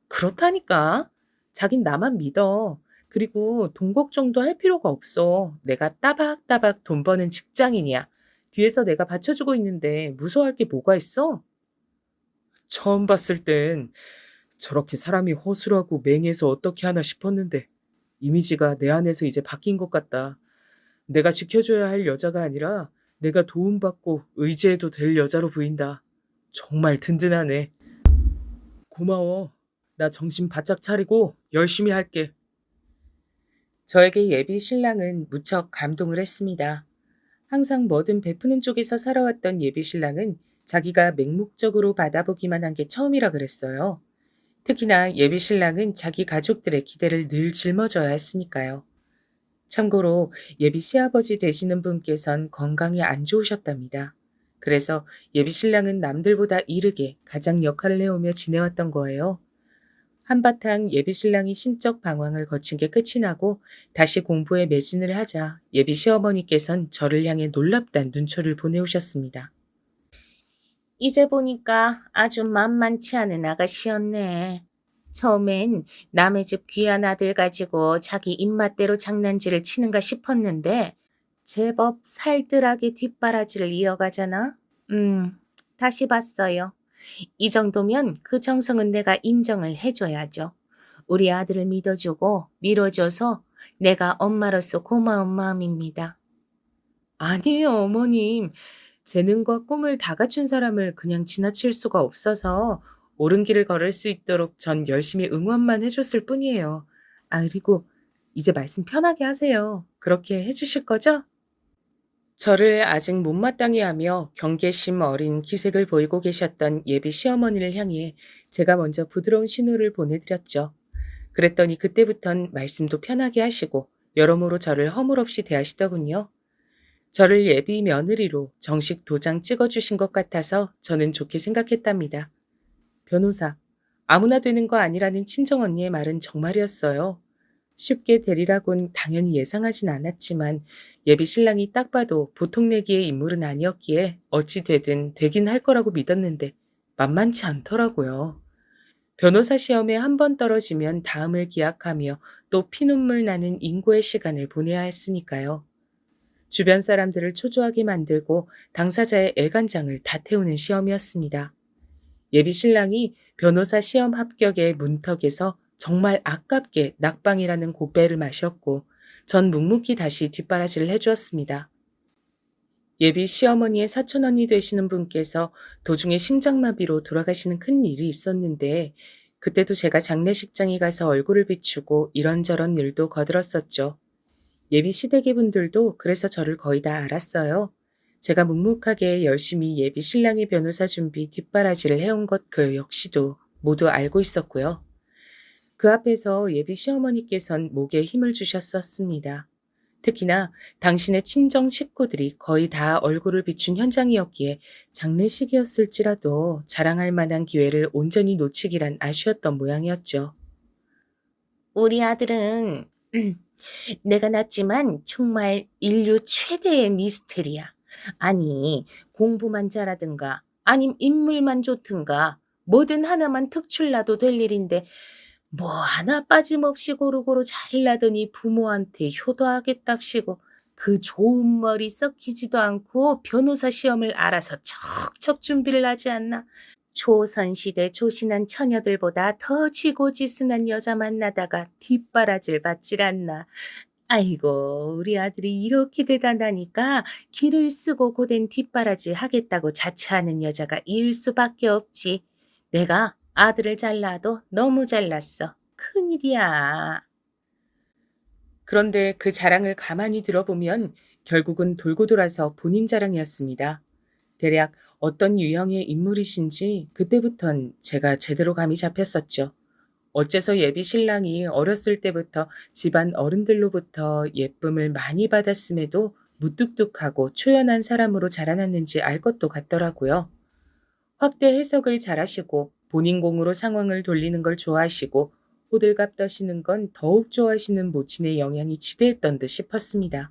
그렇다니까. 자긴 나만 믿어. 그리고 돈 걱정도 할 필요가 없어. 내가 따박따박 돈 버는 직장인이야. 뒤에서 내가 받쳐주고 있는데 무서워할 게 뭐가 있어? 처음 봤을 땐 저렇게 사람이 허술하고 맹해서 어떻게 하나 싶었는데 이미지가 내 안에서 이제 바뀐 것 같다. 내가 지켜줘야 할 여자가 아니라 내가 도움받고 의지해도 될 여자로 보인다. 정말 든든하네. 고마워. 나 정신 바짝 차리고 열심히 할게. 저에게 예비 신랑은 무척 감동을 했습니다. 항상 뭐든 베푸는 쪽에서 살아왔던 예비 신랑은 자기가 맹목적으로 받아보기만 한 게 처음이라 그랬어요. 특히나 예비 신랑은 자기 가족들의 기대를 늘 짊어져야 했으니까요. 참고로 예비 시아버지 되시는 분께선 건강이 안 좋으셨답니다. 그래서 예비 신랑은 남들보다 이르게 가장 역할을 해오며 지내왔던 거예요. 한바탕 예비 신랑이 심적 방황을 거친 게 끝이 나고 다시 공부에 매진을 하자 예비 시어머니께선 저를 향해 놀랍단 눈초를 보내오셨습니다. 이제 보니까 아주 만만치 않은 아가씨였네. 처음엔 남의 집 귀한 아들 가지고 자기 입맛대로 장난질을 치는가 싶었는데 제법 살뜰하게 뒷바라지를 이어가잖아. 다시 봤어요. 이 정도면 그 정성은 내가 인정을 해줘야죠. 우리 아들을 믿어주고 밀어줘서 내가 엄마로서 고마운 마음입니다. 아니에요, 어머님. 재능과 꿈을 다 갖춘 사람을 그냥 지나칠 수가 없어서 옳은 길을 걸을 수 있도록 전 열심히 응원만 해줬을 뿐이에요. 아, 그리고 이제 말씀 편하게 하세요. 그렇게 해주실 거죠? 저를 아직 못마땅해 하며 경계심 어린 기색을 보이고 계셨던 예비 시어머니를 향해 제가 먼저 부드러운 신호를 보내드렸죠. 그랬더니 그때부턴 말씀도 편하게 하시고 여러모로 저를 허물없이 대하시더군요. 저를 예비 며느리로 정식 도장 찍어주신 것 같아서 저는 좋게 생각했답니다. 변호사, 아무나 되는 거 아니라는 친정언니의 말은 정말이었어요. 쉽게 되리라곤 당연히 예상하진 않았지만 예비 신랑이 딱 봐도 보통 내기의 인물은 아니었기에 어찌 되든 되긴 할 거라고 믿었는데 만만치 않더라고요. 변호사 시험에 한 번 떨어지면 다음을 기약하며 또 피눈물 나는 인고의 시간을 보내야 했으니까요. 주변 사람들을 초조하게 만들고 당사자의 애간장을 다 태우는 시험이었습니다. 예비 신랑이 변호사 시험 합격의 문턱에서 정말 아깝게 낙방이라는 고배를 마셨고 전 묵묵히 다시 뒷바라지를 해주었습니다. 예비 시어머니의 사촌언니 되시는 분께서 도중에 심장마비로 돌아가시는 큰 일이 있었는데 그때도 제가 장례식장에 가서 얼굴을 비추고 이런저런 일도 거들었었죠. 예비 시댁의 분들도 그래서 저를 거의 다 알았어요. 제가 묵묵하게 열심히 예비 신랑의 변호사 준비 뒷바라지를 해온 것 그 역시도 모두 알고 있었고요. 그 앞에서 예비 시어머니께선 목에 힘을 주셨었습니다. 특히나 당신의 친정 식구들이 거의 다 얼굴을 비춘 현장이었기에 장례식이었을지라도 자랑할 만한 기회를 온전히 놓치기란 아쉬웠던 모양이었죠. 우리 아들은 내가 낳았지만 정말 인류 최대의 미스테리야. 아니, 공부만 잘하든가 아님 인물만 좋든가 뭐든 하나만 특출나도 될 일인데 뭐 하나 빠짐없이 고루고루 잘나더니 부모한테 효도하겠답시고 그 좋은 머리 썩히지도 않고 변호사 시험을 알아서 척척 준비를 하지 않나. 조선시대 조신한 처녀들보다 더 지고지순한 여자 만나다가 뒷바라지를 받질 않나. 아이고, 우리 아들이 이렇게 대단하니까 기를 쓰고 고된 뒷바라지 하겠다고 자처하는 여자가 일 수밖에 없지. 내가 아들을 잘라도 너무 잘났어. 큰일이야. 그런데 그 자랑을 가만히 들어보면 결국은 돌고 돌아서 본인 자랑이었습니다. 대략 어떤 유형의 인물이신지 그때부턴 제가 제대로 감이 잡혔었죠. 어째서 예비 신랑이 어렸을 때부터 집안 어른들로부터 예쁨을 많이 받았음에도 무뚝뚝하고 초연한 사람으로 자라났는지 알 것도 같더라고요. 확대 해석을 잘하시고 본인 공으로 상황을 돌리는 걸 좋아하시고 호들갑 떠시는 건 더욱 좋아하시는 모친의 영향이 지대했던 듯 싶었습니다.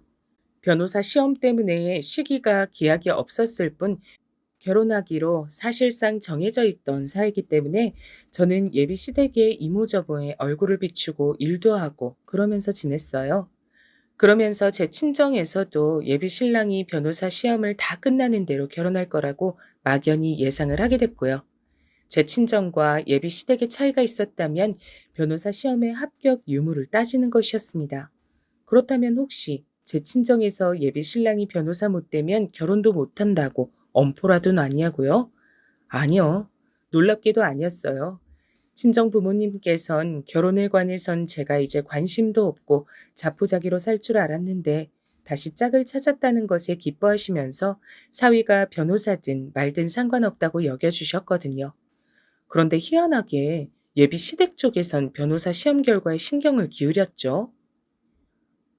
변호사 시험 때문에 시기가 기약이 없었을 뿐 결혼하기로 사실상 정해져 있던 사이기 때문에 저는 예비 시댁의 이모저모의 얼굴을 비추고 일도 하고 그러면서 지냈어요. 그러면서 제 친정에서도 예비 신랑이 변호사 시험을 다 끝나는 대로 결혼할 거라고 막연히 예상을 하게 됐고요. 제 친정과 예비 시댁의 차이가 있었다면 변호사 시험의 합격 유무를 따지는 것이었습니다. 그렇다면 혹시 제 친정에서 예비 신랑이 변호사 못 되면 결혼도 못 한다고 엄포라도 놨냐고요? 아니요. 놀랍게도 아니었어요. 친정 부모님께선 결혼에 관해선 제가 이제 관심도 없고 자포자기로 살 줄 알았는데 다시 짝을 찾았다는 것에 기뻐하시면서 사위가 변호사든 말든 상관없다고 여겨주셨거든요. 그런데 희한하게 예비 시댁 쪽에선 변호사 시험 결과에 신경을 기울였죠.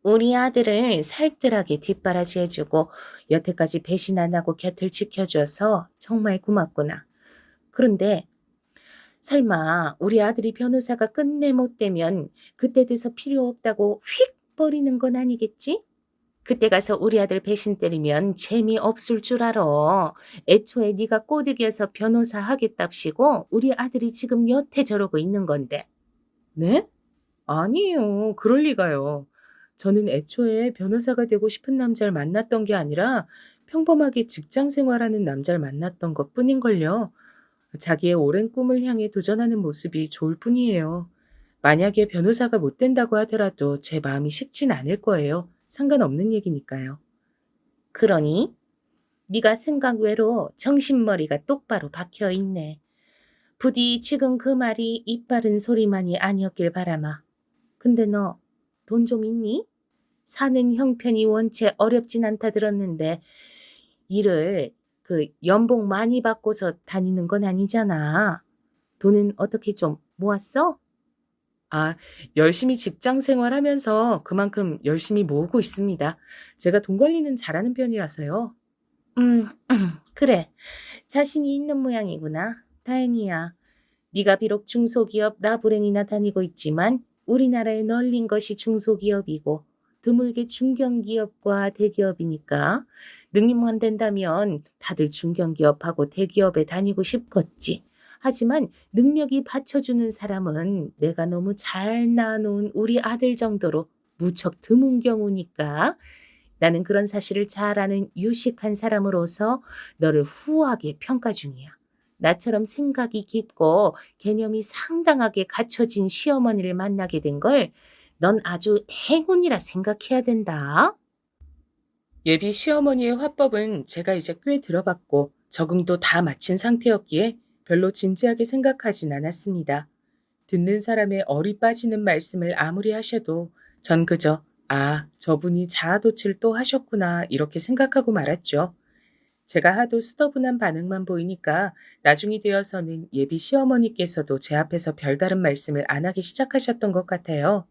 우리 아들을 살뜰하게 뒷바라지 해주고 여태까지 배신 안 하고 곁을 지켜줘서 정말 고맙구나. 그런데 설마 우리 아들이 변호사가 끝내 못 되면 그때 돼서 필요 없다고 휙 버리는 건 아니겠지? 그때 가서 우리 아들 배신 때리면 재미없을 줄 알아. 애초에 네가 꼬드겨서 변호사 하겠답시고 우리 아들이 지금 여태 저러고 있는 건데. 네? 아니에요. 그럴 리가요. 저는 애초에 변호사가 되고 싶은 남자를 만났던 게 아니라 평범하게 직장 생활하는 남자를 만났던 것뿐인걸요. 자기의 오랜 꿈을 향해 도전하는 모습이 좋을 뿐이에요. 만약에 변호사가 못 된다고 하더라도 제 마음이 식진 않을 거예요. 상관없는 얘기니까요. 그러니? 네가 생각 외로 정신머리가 똑바로 박혀있네. 부디 지금 그 말이 입 바른 소리만이 아니었길 바라마. 근데 너 돈 좀 있니? 사는 형편이 원체 어렵진 않다 들었는데 일을 연봉 많이 받고서 다니는 건 아니잖아. 돈은 어떻게 좀 모았어? 아, 열심히 직장 생활하면서 그만큼 열심히 모으고 있습니다. 제가 돈 관리는 잘하는 편이라서요. 그래. 자신이 있는 모양이구나. 다행이야. 네가 비록 중소기업 나부랭이나 다니고 있지만 우리나라에 널린 것이 중소기업이고 드물게 중견기업과 대기업이니까 능력만 된다면 다들 중견기업하고 대기업에 다니고 싶겠지. 하지만 능력이 받쳐주는 사람은 내가 너무 잘 낳아놓은 우리 아들 정도로 무척 드문 경우니까 나는 그런 사실을 잘 아는 유식한 사람으로서 너를 후하게 평가 중이야. 나처럼 생각이 깊고 개념이 상당하게 갖춰진 시어머니를 만나게 된 걸 넌 아주 행운이라 생각해야 된다. 예비 시어머니의 화법은 제가 이제 꽤 들어봤고 적응도 다 마친 상태였기에 별로 진지하게 생각하진 않았습니다. 듣는 사람의 얼이 빠지는 말씀을 아무리 하셔도 전 그저 아, 저분이 자아도취를 또 하셨구나 이렇게 생각하고 말았죠. 제가 하도 수더분한 반응만 보이니까 나중이 되어서는 예비 시어머니께서도 제 앞에서 별다른 말씀을 안 하기 시작하셨던 것 같아요.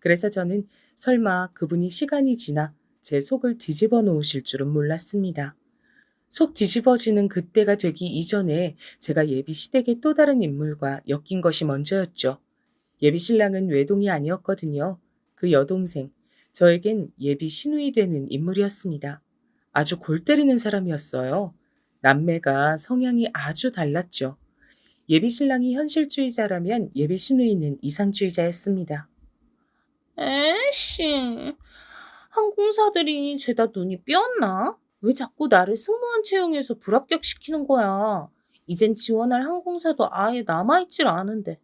그래서 저는 설마 그분이 시간이 지나 제 속을 뒤집어 놓으실 줄은 몰랐습니다. 속 뒤집어지는 그때가 되기 이전에 제가 예비 시댁의 또 다른 인물과 엮인 것이 먼저였죠. 예비 신랑은 외동이 아니었거든요. 그 여동생, 저에겐 예비 시누이 되는 인물이었습니다. 아주 골 때리는 사람이었어요. 남매가 성향이 아주 달랐죠. 예비 신랑이 현실주의자라면 예비 시누이는 이상주의자였습니다. 에이씨, 항공사들이 죄다 눈이 삐었나? 왜 자꾸 나를 승무원 채용해서 불합격시키는 거야? 이젠 지원할 항공사도 아예 남아있질 않은데.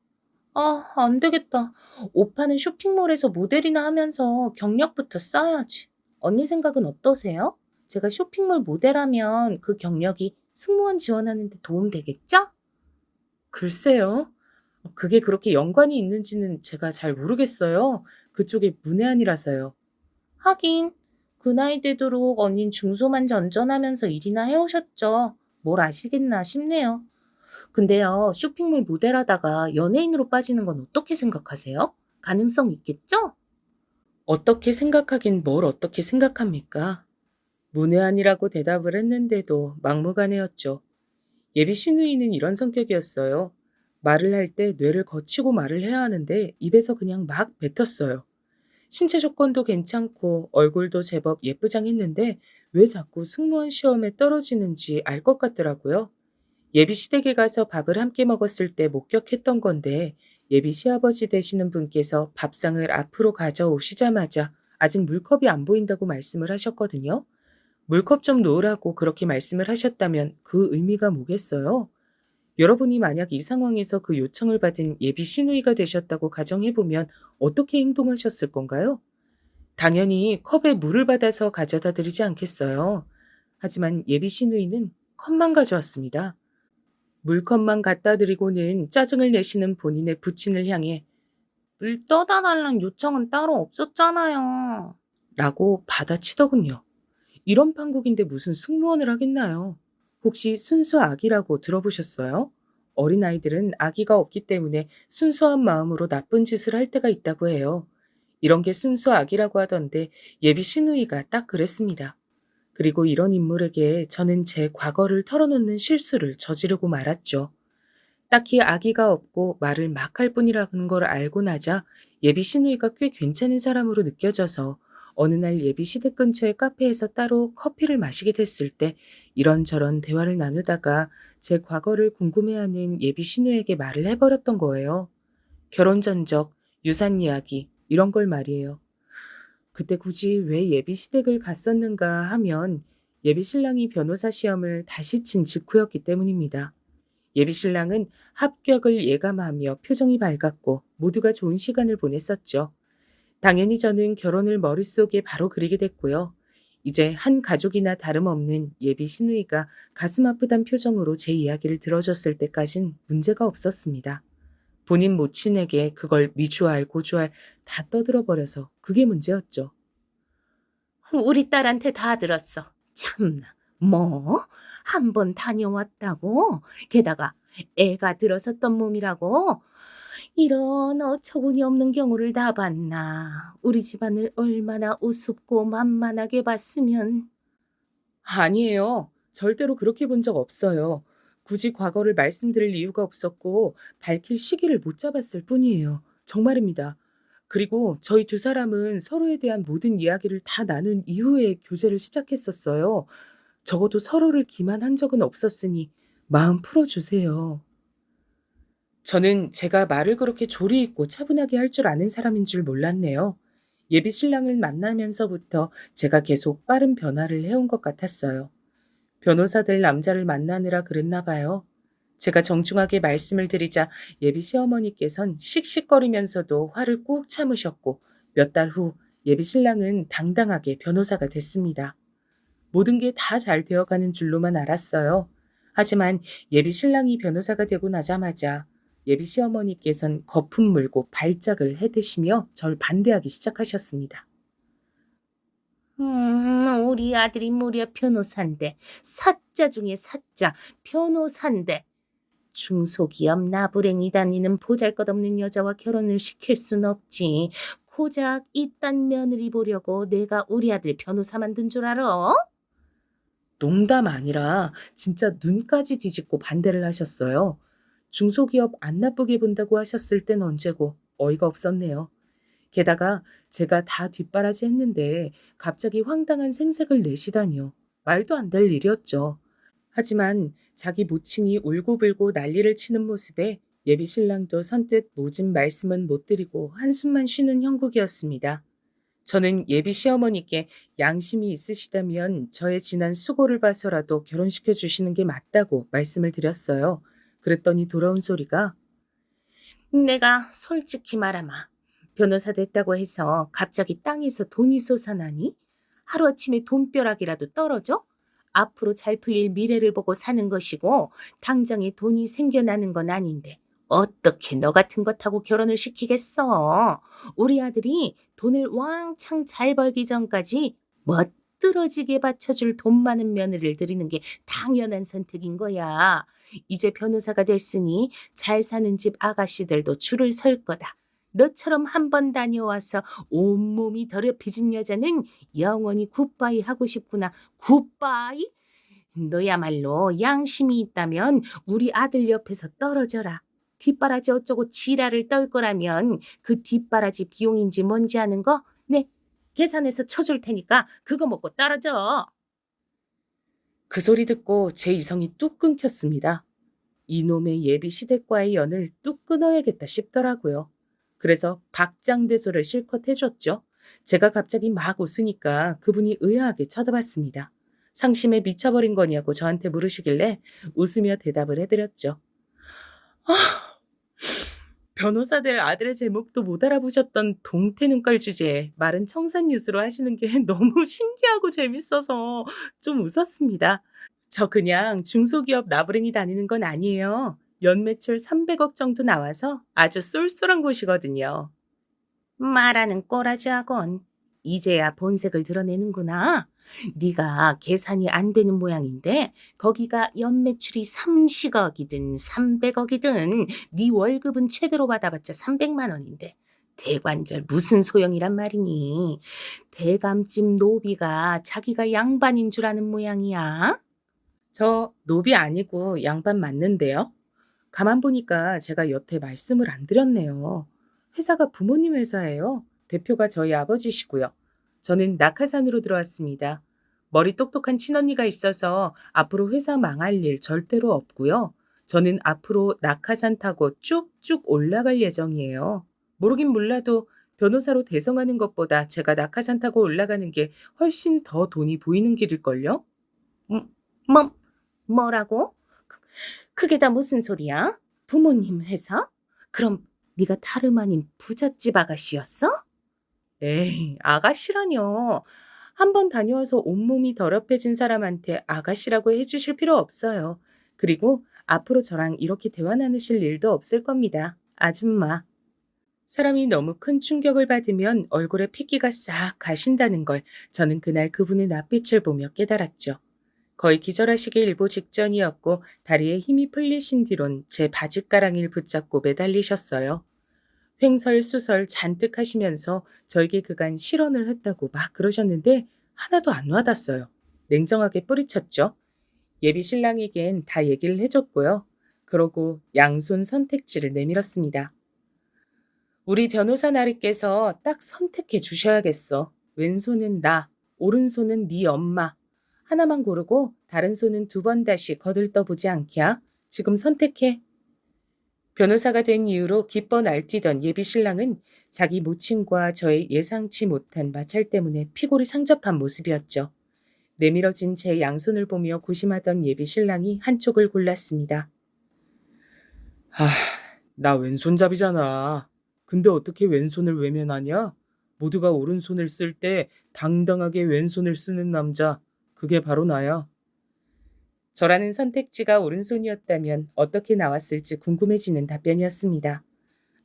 아, 안 되겠다. 옷 파는 쇼핑몰에서 모델이나 하면서 경력부터 쌓아야지. 언니 생각은 어떠세요? 제가 쇼핑몰 모델하면 그 경력이 승무원 지원하는 데 도움 되겠죠? 글쎄요. 그게 그렇게 연관이 있는지는 제가 잘 모르겠어요. 그쪽에 문외한이라서요. 하긴 그 나이 되도록 언닌 중소만 전전하면서 일이나 해오셨죠. 뭘 아시겠나 싶네요. 근데요, 쇼핑몰 모델하다가 연예인으로 빠지는 건 어떻게 생각하세요? 가능성 있겠죠? 어떻게 생각하긴 뭘 어떻게 생각합니까? 문외한이라고 대답을 했는데도 막무가내였죠. 예비 시누이는 이런 성격이었어요. 말을 할 때 뇌를 거치고 말을 해야 하는데 입에서 그냥 막 뱉었어요. 신체 조건도 괜찮고 얼굴도 제법 예쁘장했는데 왜 자꾸 승무원 시험에 떨어지는지 알 것 같더라고요. 예비 시댁에 가서 밥을 함께 먹었을 때 목격했던 건데 예비 시아버지 되시는 분께서 밥상을 앞으로 가져오시자마자 아직 물컵이 안 보인다고 말씀을 하셨거든요. 물컵 좀 놓으라고 그렇게 말씀을 하셨다면 그 의미가 뭐겠어요? 여러분이 만약 이 상황에서 그 요청을 받은 예비 시누이가 되셨다고 가정해보면 어떻게 행동하셨을 건가요? 당연히 컵에 물을 받아서 가져다 드리지 않겠어요. 하지만 예비 시누이는 컵만 가져왔습니다. 물컵만 갖다 드리고는 짜증을 내시는 본인의 부친을 향해 물 떠다 달란 요청은 따로 없었잖아요. 라고 받아치더군요. 이런 판국인데 무슨 승무원을 하겠나요? 혹시 순수 악이라고 들어보셨어요? 어린아이들은 악의가 없기 때문에 순수한 마음으로 나쁜 짓을 할 때가 있다고 해요. 이런 게 순수 악이라고 하던데 예비 시누이가 딱 그랬습니다. 그리고 이런 인물에게 저는 제 과거를 털어놓는 실수를 저지르고 말았죠. 딱히 악의가 없고 말을 막 할 뿐이라는 걸 알고 나자 예비 시누이가 꽤 괜찮은 사람으로 느껴져서 어느 날 예비 시댁 근처의 카페에서 따로 커피를 마시게 됐을 때 이런저런 대화를 나누다가 제 과거를 궁금해하는 예비 시누에게 말을 해버렸던 거예요. 결혼 전적, 유산 이야기 이런 걸 말이에요. 그때 굳이 왜 예비 시댁을 갔었는가 하면 예비 신랑이 변호사 시험을 다시 친 직후였기 때문입니다. 예비 신랑은 합격을 예감하며 표정이 밝았고 모두가 좋은 시간을 보냈었죠. 당연히 저는 결혼을 머릿속에 바로 그리게 됐고요. 이제 한 가족이나 다름없는 예비 시누이가 가슴 아프단 표정으로 제 이야기를 들어줬을 때까진 문제가 없었습니다. 본인 모친에게 그걸 미주알 고주알 다 떠들어버려서 그게 문제였죠. 우리 딸한테 다 들었어. 참나. 뭐? 한 번 다녀왔다고? 게다가 애가 들어섰던 몸이라고? 이런 어처구니 없는 경우를 다 봤나. 우리 집안을 얼마나 우습고 만만하게 봤으면. 아니에요. 절대로 그렇게 본 적 없어요. 굳이 과거를 말씀드릴 이유가 없었고 밝힐 시기를 못 잡았을 뿐이에요. 정말입니다. 그리고 저희 두 사람은 서로에 대한 모든 이야기를 다 나눈 이후에 교제를 시작했었어요. 적어도 서로를 기만한 적은 없었으니 마음 풀어주세요. 저는 제가 말을 그렇게 조리 있고 차분하게 할 줄 아는 사람인 줄 몰랐네요. 예비 신랑을 만나면서부터 제가 계속 빠른 변화를 해온 것 같았어요. 변호사 될 남자를 만나느라 그랬나 봐요. 제가 정중하게 말씀을 드리자 예비 시어머니께선 씩씩거리면서도 화를 꾹 참으셨고 몇 달 후 예비 신랑은 당당하게 변호사가 됐습니다. 모든 게 다 잘 되어가는 줄로만 알았어요. 하지만 예비 신랑이 변호사가 되고 나자마자 예비 시어머니께선 거품 물고 발작을 해대시며 절 반대하기 시작하셨습니다. 우리 아들이 무려 변호사인데, 사자 중에 사자, 변호사인데, 중소기업 나부랭이 다니는 보잘것없는 여자와 결혼을 시킬 순 없지. 고작 이딴 며느리 보려고 내가 우리 아들 변호사 만든 줄 알아? 농담 아니라 진짜 눈까지 뒤집고 반대를 하셨어요. 중소기업 안 나쁘게 본다고 하셨을 땐 언제고 어이가 없었네요. 게다가 제가 다 뒷바라지 했는데 갑자기 황당한 생색을 내시다니요. 말도 안 될 일이었죠. 하지만 자기 모친이 울고불고 난리를 치는 모습에 예비 신랑도 선뜻 모진 말씀은 못 드리고 한숨만 쉬는 형국이었습니다. 저는 예비 시어머니께 양심이 있으시다면 저의 지난 수고를 봐서라도 결혼시켜 주시는 게 맞다고 말씀을 드렸어요. 그랬더니 돌아온 소리가 내가 솔직히 말하마. 변호사 됐다고 해서 갑자기 땅에서 돈이 솟아나니? 하루아침에 돈벼락이라도 떨어져? 앞으로 잘 풀릴 미래를 보고 사는 것이고 당장에 돈이 생겨나는 건 아닌데 어떻게 너 같은 것 하고 결혼을 시키겠어? 우리 아들이 돈을 왕창 잘 벌기 전까지 멋들어지게 받쳐줄 돈 많은 며느리를 들이는 게 당연한 선택인 거야. 이제 변호사가 됐으니 잘 사는 집 아가씨들도 줄을 설 거다. 너처럼 한 번 다녀와서 온몸이 더럽혀진 여자는 영원히 굿바이 하고 싶구나. 굿바이? 너야말로 양심이 있다면 우리 아들 옆에서 떨어져라. 뒷바라지 어쩌고 지랄을 떨 거라면 그 뒷바라지 비용인지 뭔지 아는 거? 네, 계산해서 쳐줄 테니까 그거 먹고 떨어져. 그 소리 듣고 제 이성이 뚝 끊겼습니다. 이놈의 예비 시댁과의 연을 뚝 끊어야겠다 싶더라고요. 그래서 박장대소를 실컷 해줬죠. 제가 갑자기 막 웃으니까 그분이 의아하게 쳐다봤습니다. 상심에 미쳐버린 거냐고 저한테 물으시길래 웃으며 대답을 해드렸죠. 변호사 될 아들의 제목도 못 알아보셨던 동태 눈깔 주제에 말은 청산유수로 하시는 게 너무 신기하고 재밌어서 좀 웃었습니다. 저 그냥 중소기업 나부랭이 다니는 건 아니에요. 연매출 300억 정도 나와서 아주 쏠쏠한 곳이거든요. 말하는 꼬라지 학원. 이제야 본색을 드러내는구나. 네가 계산이 안 되는 모양인데 거기가 연매출이 30억이든 300억이든 네 월급은 최대로 받아봤자 300만 원인데 대관절 무슨 소용이란 말이니. 대감집 노비가 자기가 양반인 줄 아는 모양이야. 저 노비 아니고 양반 맞는데요. 가만 보니까 제가 여태 말씀을 안 드렸네요. 회사가 부모님 회사예요. 대표가 저희 아버지시고요. 저는 낙하산으로 들어왔습니다. 머리 똑똑한 친언니가 있어서 앞으로 회사 망할 일 절대로 없고요. 저는 앞으로 낙하산 타고 쭉쭉 올라갈 예정이에요. 모르긴 몰라도 변호사로 대성하는 것보다 제가 낙하산 타고 올라가는 게 훨씬 더 돈이 보이는 길일걸요? 뭐라고? 그게 다 무슨 소리야? 부모님 회사? 그럼 네가 다름 아닌 부잣집 아가씨였어? 에이, 아가씨라뇨. 한 번 다녀와서 온몸이 더럽혀진 사람한테 아가씨라고 해주실 필요 없어요. 그리고 앞으로 저랑 이렇게 대화 나누실 일도 없을 겁니다. 아줌마. 사람이 너무 큰 충격을 받으면 얼굴에 핏기가 싹 가신다는 걸 저는 그날 그분의 낯빛을 보며 깨달았죠. 거의 기절하시기 일보 직전이었고 다리에 힘이 풀리신 뒤론 제 바짓가랑이를 붙잡고 매달리셨어요. 횡설수설 잔뜩 하시면서 저에게 그간 실언을 했다고 막 그러셨는데 하나도 안 와닿았어요. 냉정하게 뿌리쳤죠. 예비 신랑에겐 다 얘기를 해줬고요. 그러고 양손 선택지를 내밀었습니다. 우리 변호사 나리께서 딱 선택해 주셔야겠어. 왼손은 나, 오른손은 네 엄마. 하나만 고르고 다른 손은 2번 다시 거들떠보지 않게야. 지금 선택해. 변호사가 된 이후로 기뻐 날뛰던 예비 신랑은 자기 모친과 저의 예상치 못한 마찰 때문에 피골이 상접한 모습이었죠. 내밀어진 제 양손을 보며 고심하던 예비 신랑이 한쪽을 골랐습니다. 나 왼손잡이잖아. 근데 어떻게 왼손을 외면하냐? 모두가 오른손을 쓸 때 당당하게 왼손을 쓰는 남자. 그게 바로 나야. 저라는 선택지가 오른손이었다면 어떻게 나왔을지 궁금해지는 답변이었습니다.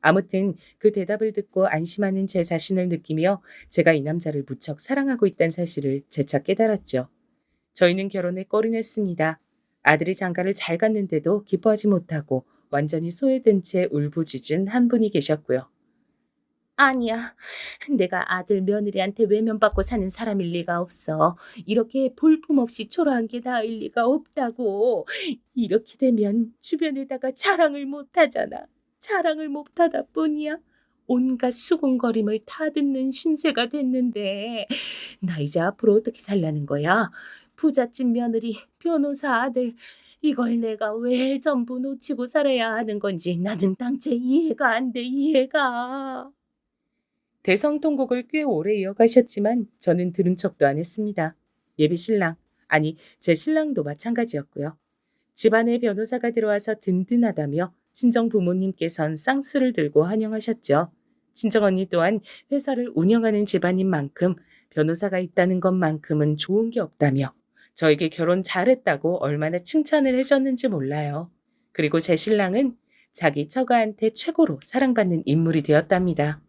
아무튼 그 대답을 듣고 안심하는 제 자신을 느끼며 제가 이 남자를 무척 사랑하고 있다는 사실을 재차 깨달았죠. 저희는 결혼에 꼴이냈습니다. 아들이 장가를 잘 갔는데도 기뻐하지 못하고 완전히 소외된 채 울부짖은 한 분이 계셨고요. 아니야. 내가 아들 며느리한테 외면받고 사는 사람일 리가 없어. 이렇게 볼품없이 초라한 게 나을 리가 없다고. 이렇게 되면 주변에다가 자랑을 못하잖아. 자랑을 못하다 뿐이야. 온갖 수군거림을 다 듣는 신세가 됐는데 나 이제 앞으로 어떻게 살라는 거야? 부잣집 며느리, 변호사 아들 이걸 내가 왜 전부 놓치고 살아야 하는 건지 나는 당체 이해가 안 돼, 이해가. 대성통곡을 꽤 오래 이어가셨지만 저는 들은 척도 안 했습니다. 예비 신랑, 아니 제 신랑도 마찬가지였고요. 집안에 변호사가 들어와서 든든하다며 친정 부모님께선 쌍수를 들고 환영하셨죠. 친정언니 또한 회사를 운영하는 집안인 만큼 변호사가 있다는 것만큼은 좋은 게 없다며 저에게 결혼 잘했다고 얼마나 칭찬을 해줬는지 몰라요. 그리고 제 신랑은 자기 처가한테 최고로 사랑받는 인물이 되었답니다.